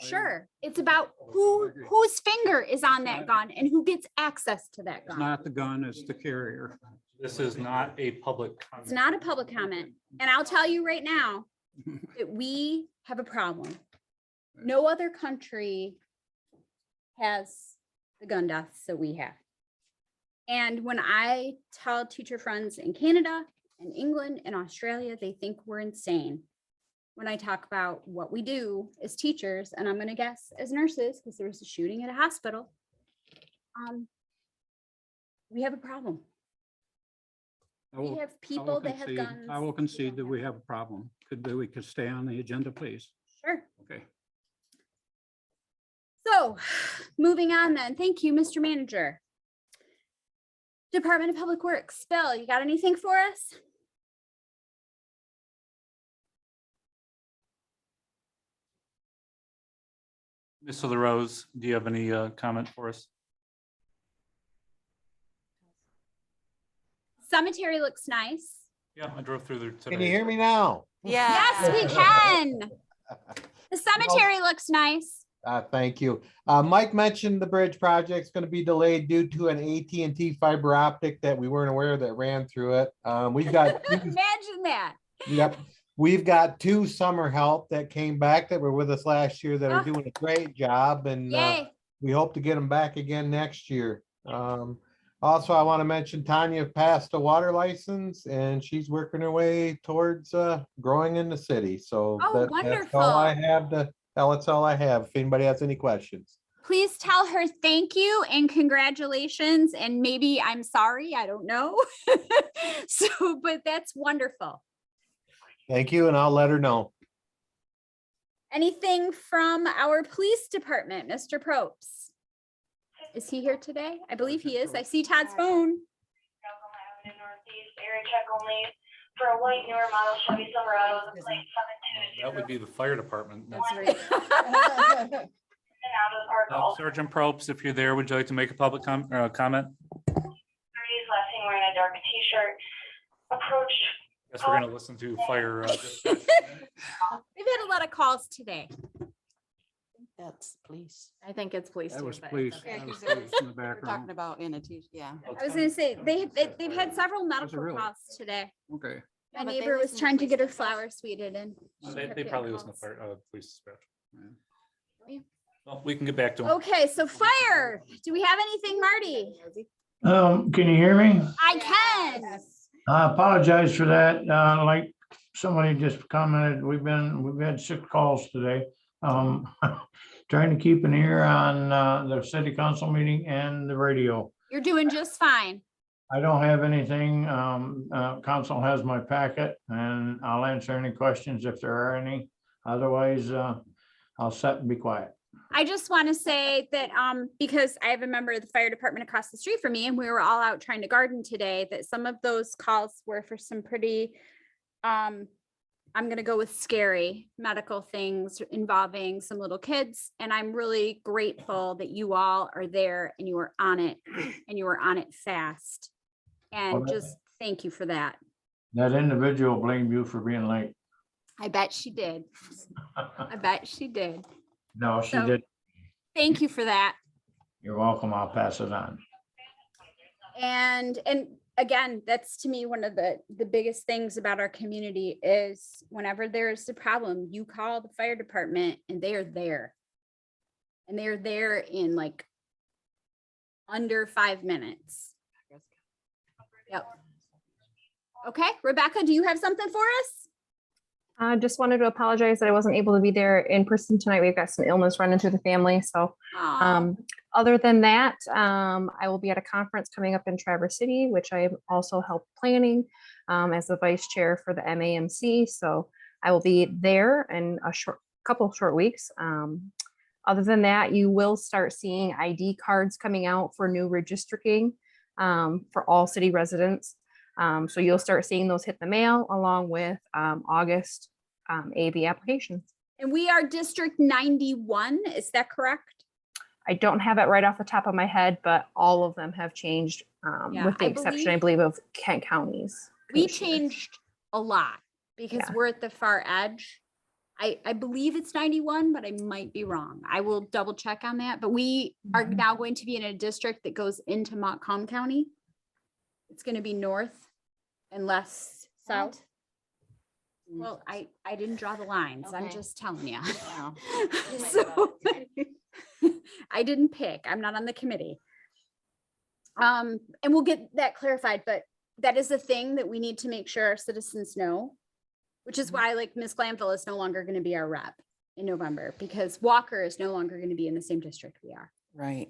Sure, it's about whose finger is on that gun and who gets access to that It's gun. not the gun, it's the carrier. This is not a public. It's not a public comment. And I'll tell you right now that we have a problem. No other country has the gun deaths that we have. And when I tell teacher friends in Canada and England and Australia, they think we're insane when I talk about what we do as teachers, and I'm gonna guess as nurses, because there was a shooting at a hospital. We have a problem. I We will- have I will people that have concede- guns. I will concede that we have a problem. We could stay on the agenda, please. Sure. Okay. So, moving on then. Thank you, Mr. Manager. Department of Public Works, Bill, you got anything for us? Mr. LaRose, do you have any comment for us? Cemetery looks nice. Yeah, I drove through there today. Can you hear me now? Yes, we can. The cemetery looks nice. Thank you. Mike mentioned the bridge project's going to be delayed due to an AT&T fiber optic that we weren't aware that ran through it. We've got, Imagine that. yep, we've got 2 summer help that came back that were with us last year that are Ah. doing a great job, and Yay. we hope to get them back again next year. Also, I want to mention Tanya passed a water license and she's working her way towards growing in the city. So Oh, that's all I wonderful. have to tell. That's all I have. If anybody has any questions. Please tell her thank you and congratulations. And maybe I'm sorry, I don't know. So, but that's wonderful. Thank you, and I'll let her know. Anything from our police department, Mr. Probst? Is he here today? I believe he is. I see Todd's phone. Area check only for a white newer model Chevy Silverado with a plate 720. That would be the fire department. That's right. And out of our golf. Sergeant Probst, if you're there, would you like to make a public comment? Last seen wearing a dark t-shirt. Approached. Guess we're gonna listen to fire. Dispatch. We've had a lot of calls today. That's police. I think it's police. That too, was but it's police. okay. That was We're police in the We're talking background. about in a teacher, yeah. I was gonna say, they've had several medical really? calls today. Okay. My Yeah, but they neighbor was listen to trying to police get her dispatch. flowers sweeted and. she They kept getting probably listen to calls. fire, police dispatch. Yeah. Well, we can get back to them. Okay, so fire. Do we have anything, Marty? Can you hear me? I can. I apologize for that. Like somebody just commented, we've had 6 calls today. Trying to keep an ear on the city council meeting and the radio. You're doing just fine. I don't have anything. Council has my packet and I'll answer any questions if there are any. Otherwise, I'll sit and be quiet. I just want to say that because I have a member of the fire department across the street from me and we were all out trying to garden today, that some of those calls were for some pretty I'm gonna go with scary medical things involving some little kids. And I'm really grateful that you all are there and you are on it and you are on it fast. And Well, just thank you for that. That individual blamed you for being late. I bet she did. I bet she did. No, she So- did. Thank you for that. You're welcome. I'll pass it on. And again, that's to me one of the biggest things about our community is whenever there's a problem, you call the fire department and they are there. And they're there in like under 5 minutes. Yep. Okay, Rebecca, do you have something for us? I just wanted to apologize that I wasn't able to be there in person tonight. We've got some illness running through the family. So Aw. Other than that, I will be at a conference coming up in Traverse City, which I also help planning as the vice chair for the MAMC. So I will be there in a couple short weeks. Other than that, you will start seeing ID cards coming out for new redistricting for all city residents. So you'll start seeing those hit the mail along with August AB applications. And we are District 91, is that correct? I don't have it right off the top of my head, but all of them have changed Yeah, with the I exception, I believe- believe, of Kent counties. We commissioners. changed a lot because Yeah. we're at the far edge. I believe it's 91, but I might be wrong. I will double check on that, but we are Mhm. now going to be in a district that goes into Montcalm County. It's going to be north and less south. Well, I didn't draw the lines. I'm Okay. just telling you. Wow. So I didn't pick. I'm not on the committee. And we'll get that clarified, but that is a thing that we need to make sure our citizens know, which is why like Ms. Glanville is no longer going to be our rep in November because Walker is no longer going to be in the same district we are. Right.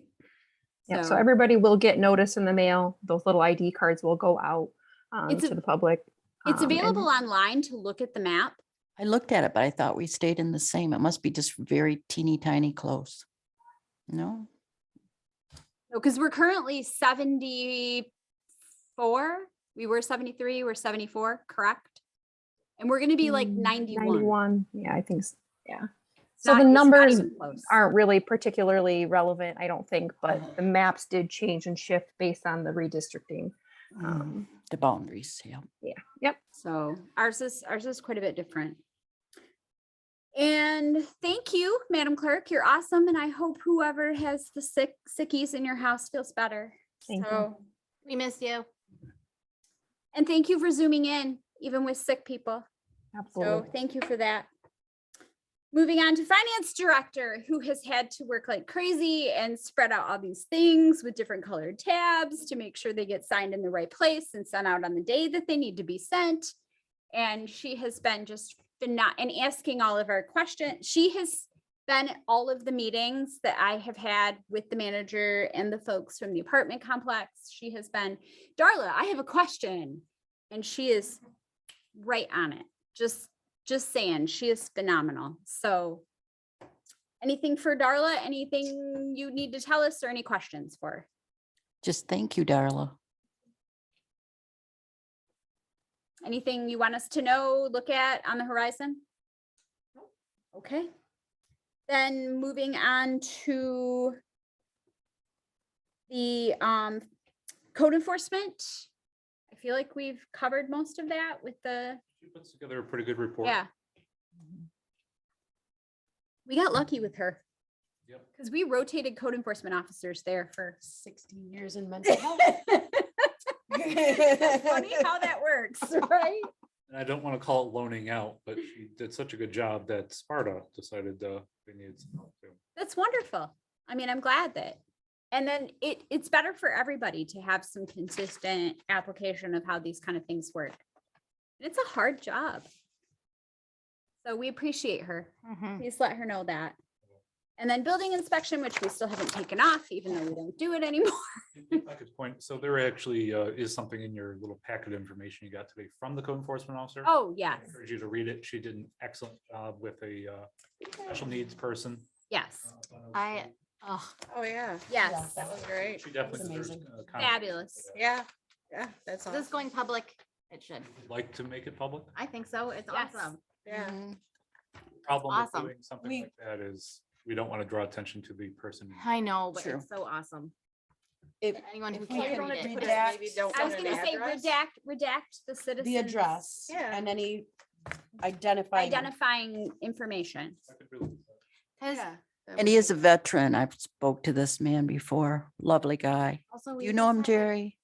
Yeah, so everybody will get notice in the mail. Those little ID cards will go out It's to the public. It's and- available online to look at the map. I looked at it, but I thought we stayed in the same. It must be just very teeny tiny close. No? Because we're currently 74. We were 73, we're 74, correct? And we're going to be like 91. 91, yeah, I think, yeah. It's So the not- it's not numbers even close. aren't really particularly relevant, I don't think, but the maps did change and shift based on the redistricting. The boundaries, yeah. Yeah, yep. So ours is quite a bit different. And thank you, Madam Clerk. You're awesome. And I hope whoever has the sickies in your house feels better. Thank you. So, We miss you. and thank you for zooming in, even with sick people. So Absolutely. thank you for that. Moving on to Finance Director, who has had to work like crazy and spread out all these things with different colored tabs to make sure they get signed in the right place and sent out on the day that they need to be sent. And she has been just and asking all of our questions. She has been at all of the meetings that I have had with the manager and the folks from the apartment complex. She has been, Darla, I have a question. And she is right on it. Just saying, she is phenomenal. So anything for Darla? Anything you need to tell us or any questions for her? Just thank you, Darla. Anything you want us to know, look at on the horizon? Okay. Then moving on to the code enforcement. I feel like we've covered most of that with the, She puts together a pretty good report. yeah. We got lucky with her. Yep. Because we rotated code enforcement officers there for 16 years in mental health. funny how that works, right? And I don't want to call it loaning out, but she did such a good job that Sparta decided they needed some help too. That's wonderful. I mean, I'm glad that, and then it's better for everybody to have some consistent application of how these kind of things work. And it's a hard job. So we appreciate her. Please let her know that. And then building inspection, which we still haven't taken off, even though we don't do it anymore. If I could point, so there actually is something in your little packet of information you got today from the code enforcement officer. Oh, I yes, encourage you to read it. She did an excellent job with a special needs person. yes, Oh, yeah. yes. That was great. She definitely That's deserves, amazing. Fabulous. Yeah, that's Is this going public? It should. Like to make it public. I think so. It's Yes. awesome. Yeah. Problem with awesome. doing something We- like that is we don't want to draw attention to the person. I know, but True. it's so awesome. If Anyone who if we can't can read it. redact I was gonna say redact the citizen. the address Yeah. and any identifying. Identifying information. I could really- 'Cause And he is a veteran. I've spoke to this man before. Lovely guy. also we You know him, just have, like, Jerry?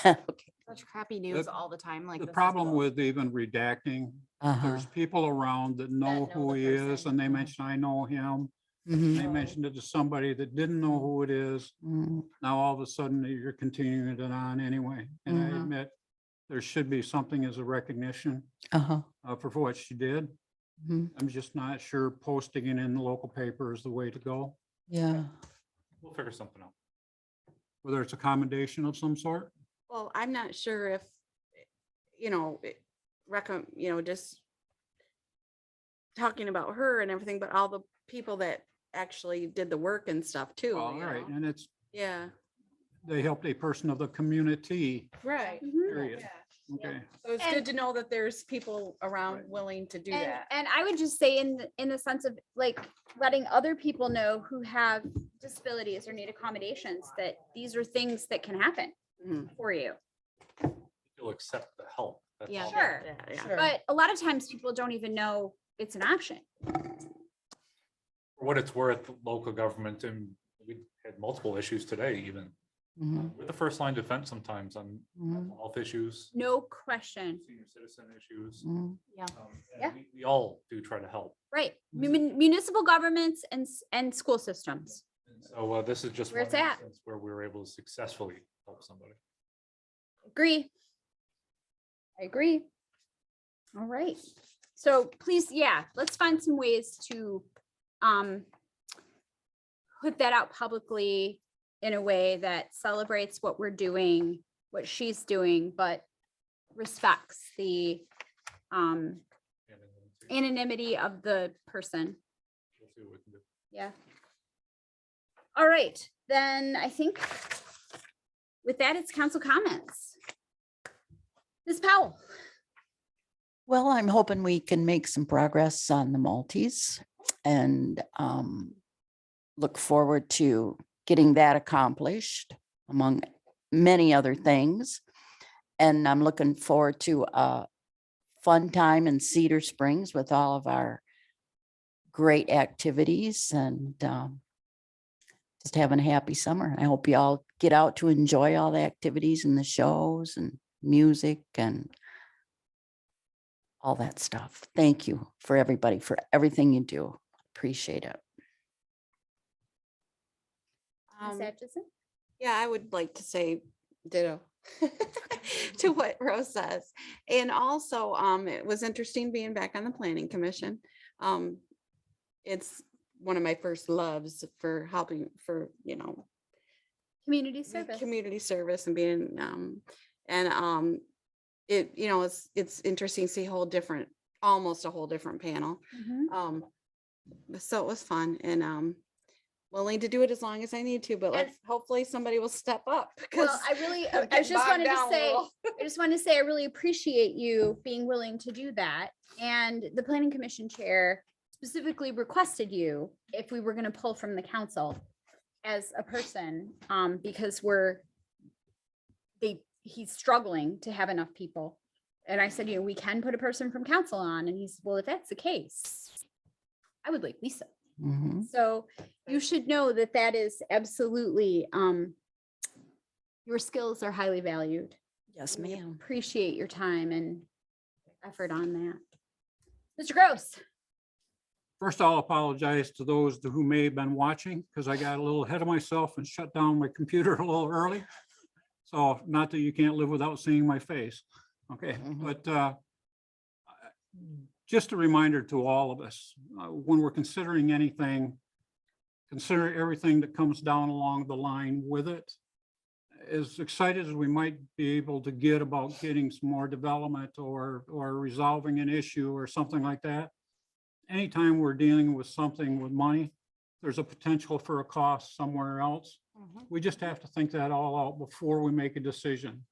Okay. Such crappy news all the time. Like The this is problem the- with even redacting, Uh-huh. there's people around that know know who the he is person. and they mention, I know him. Mhm. They mentioned it to somebody that didn't know who it is. Mm, Now all of a sudden you're continuing it on anyway. And I Mhm. admit there should be something as a recognition Uh-huh. for what she did. Mhm. I'm just not sure posting it in the local paper is the way to go. Yeah. We'll figure something out. Whether it's a commendation of some sort. Well, I'm not sure if, just talking about her and everything, but all the people that actually did the work and stuff too. All right, and it's, Yeah. they helped a person of the community, Right. period. Okay. So it's good to know that there's people around willing to do And, that. and I would just say in the sense of like letting other people know who have disabilities or need accommodations, that these are things that can happen for you. You'll accept the help. That's Yeah. all. Sure. Yeah. But a lot of times people don't even know it's an option. For what it's worth, local government, and we had multiple issues today even. Mhm. We're the first line defense sometimes on Mhm. health issues, No question. senior citizen issues. Mhm. Yeah. And Yeah. we all do try to help. Right. Municipal governments and school systems. So this is just Where one it's at. instance where we were able to successfully help somebody. Agree. I agree. All right. So please, yeah, let's find some ways to put that out publicly in a way that celebrates what we're doing, what she's doing, but respects the anonymity of the person. We'll see what we can do. Yeah. All right, then I think with that, it's council comments. Ms. Powell. Well, I'm hoping we can make some progress on the multis and look forward to getting that accomplished among many other things. And I'm looking forward to a fun time in Cedar Springs with all of our great activities and just having a happy summer. I hope you all get out to enjoy all the activities and the shows and music and all that stuff. Thank you for everybody, for everything you do. Appreciate it. Ms. Atchison? Yeah, I would like to say ditto to what Rose says. And also, it was interesting being back on the planning commission. It's one of my first loves for helping for, Community service. community service and being, it's interesting to see almost a whole different panel. Mhm. So it was fun and, willing to do it as long as I need to, but hopefully somebody will step up. because Well, I'm I just getting wanted bogged to down a say, little. I just wanted to say, I really appreciate you being willing to do that. And the planning commission chair specifically requested you if we were going to pull from the council as a person, because he's struggling to have enough people. And I said, we can put a person from council on. And he said, well, if that's the case, I would like Lisa. Mhm. So you should know that that is absolutely, your skills are highly valued. Yes, We ma'am. Appreciate your time and effort on that. Mr. Gross. First, I'll apologize to those who may have been watching because I got a little ahead of myself and shut down my computer a little early. So not that you can't live without seeing my face. Okay, but just a reminder to all of us, when we're considering anything, consider everything that comes down along the line with it. As excited as we might be able to get about getting some more development or resolving an issue or something like that, anytime we're dealing with something with money, there's a potential for a cost somewhere else. We just have to think that all out before we make a decision.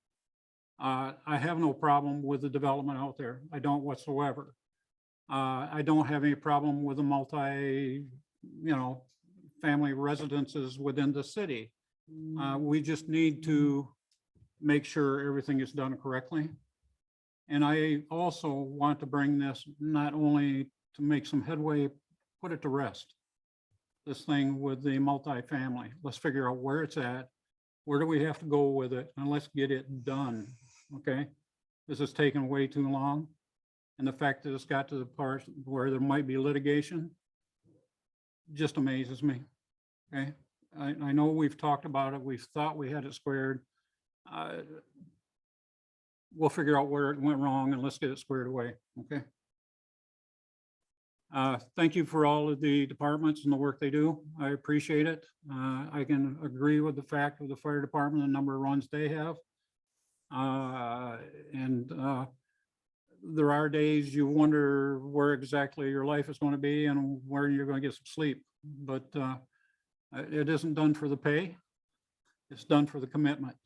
I have no problem with the development out there. I don't whatsoever. I don't have any problem with the family residences within the city. We just need to make sure everything is done correctly. And I also want to bring this not only to make some headway, put it to rest. This thing with the multifamily, let's figure out where it's at. Where do we have to go with it? And let's get it done, okay? This is taking way too long. And the fact that it's got to the part where there might be litigation just amazes me, okay? I know we've talked about it. We've thought we had it squared. We'll figure out where it went wrong and let's get it squared away, okay? Thank you for all of the departments and the work they do. I appreciate it. I can agree with the fact of the fire department, the number of runs they have. There are days you wonder where exactly your life is going to be and where you're going to get some sleep. But it isn't done for the pay. It's done for the commitment.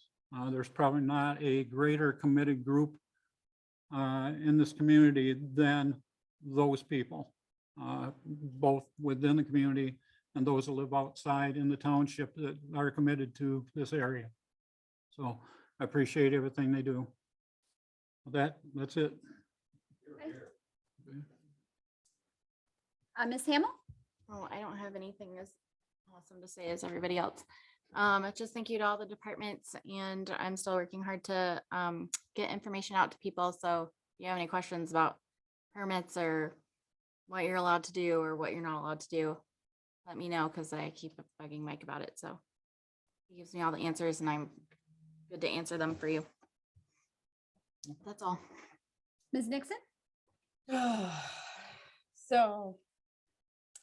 There's probably not a greater committed group in this community than those people, both within the community and those that live outside in the township that are committed to this area. So I appreciate everything they do. That's it. Ms. Hamel? Oh, I don't have anything as awesome to say as everybody else. Just thank you to all the departments, and I'm still working hard to get information out to people. So if you have any questions about permits or what you're allowed to do or what you're not allowed to do, let me know, because I keep bugging Mike about it. So he gives me all the answers and I'm good to answer them for you. That's all. Ms. Nixon? So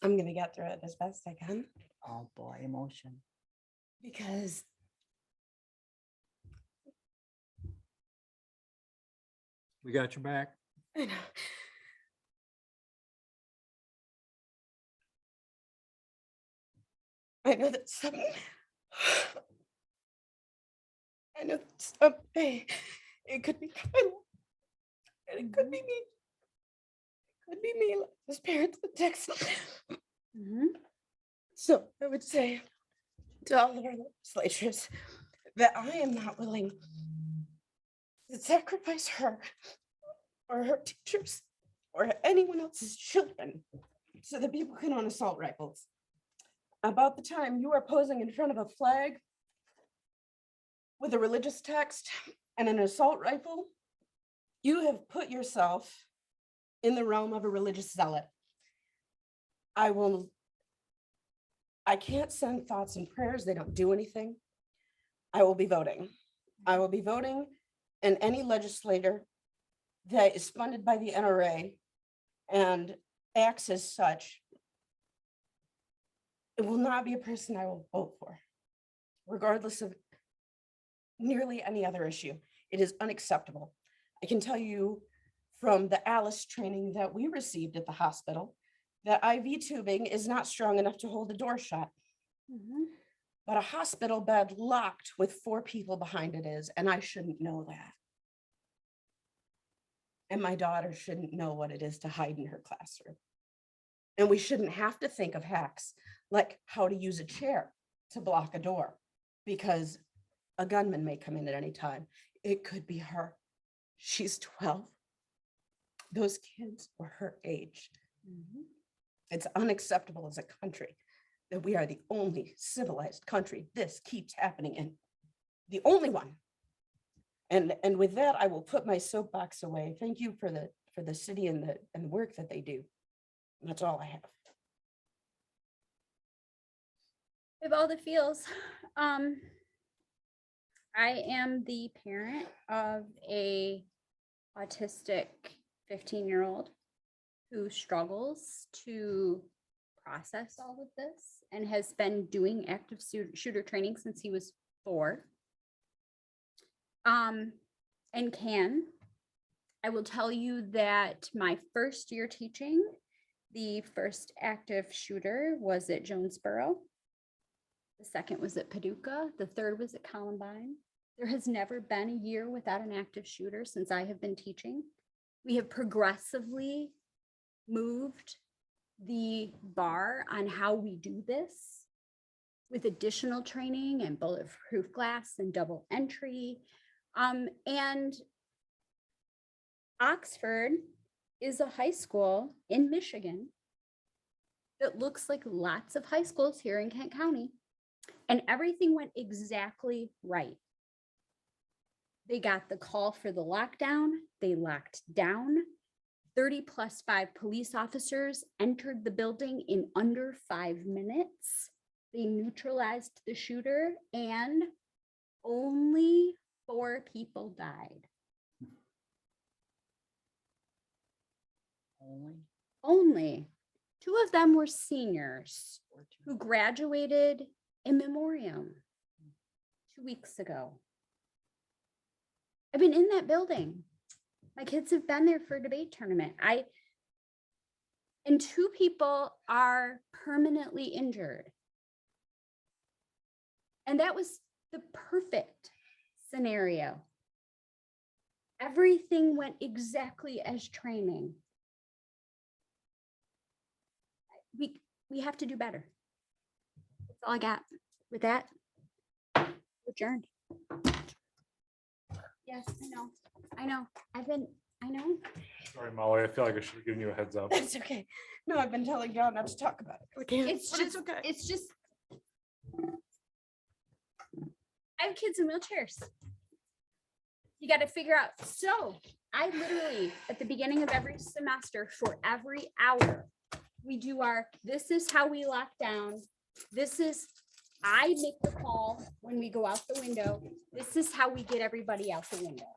I'm gonna get through it as best I can Oh, boy, emotion. because We got your back. I know. I know that some, I know that someday it could be Kyla, and it could be me. It could be me, like his parents would text. So I would say to all of our legislatures that I am not willing to sacrifice her or her teachers or anyone else's children so that people can own assault rifles. About the time you are posing in front of a flag with a religious text and an assault rifle, you have put yourself in the realm of a religious zealot. I can't send thoughts and prayers. They don't do anything. I will be voting. I will be voting, and any legislator that is funded by the NRA and acts as such, it will not be a person I will vote for, regardless of nearly any other issue. It is unacceptable. I can tell you from the ALICE training that we received at the hospital that IV tubing is not strong enough to hold the door shut. But a hospital bed locked with 4 people behind it is, and I shouldn't know that. And my daughter shouldn't know what it is to hide in her classroom. And we shouldn't have to think of hacks like how to use a chair to block a door, because a gunman may come in at any time. It could be her. She's 12. Those kids were her age. It's unacceptable as a country that we are the only civilized country this keeps happening in. The only one. And with that, I will put my soapbox away. Thank you for the city and the work that they do. That's all I have. We have all the feels. I am the parent of a autistic 15-year-old who struggles to process all of this and has been doing active shooter training since he was 4. And I will tell you that my first year teaching, the first active shooter was at Jonesboro. The second was at Paducah. The third was at Columbine. There has never been a year without an active shooter since I have been teaching. We have progressively moved the bar on how we do this with additional training and bulletproof glass and double entry. And Oxford is a high school in Michigan that looks like lots of high schools here in Kent County. And everything went exactly right. They got the call for the lockdown. They locked down. 30+5 police officers entered the building in under 5 minutes. They neutralized the shooter and only 4 people died. Only. 2 of them were seniors who graduated in memoriam 2 weeks ago. I've been in that building. My kids have been there for a debate tournament. And 2 people are permanently injured. And that was the perfect scenario. Everything went exactly as training. We have to do better. That's all I got. With that, adjourned. Yes, I know. I know. Sorry, Molly, I feel like I should have given you a heads up. That's okay. No, I've been telling John not to talk about it. It's just. I have kids in wheelchairs. You got to figure out. So I literally, at the beginning of every semester, for every hour, we do this is how we lock down. I make the call when we go out the window. This is how we get everybody out the window.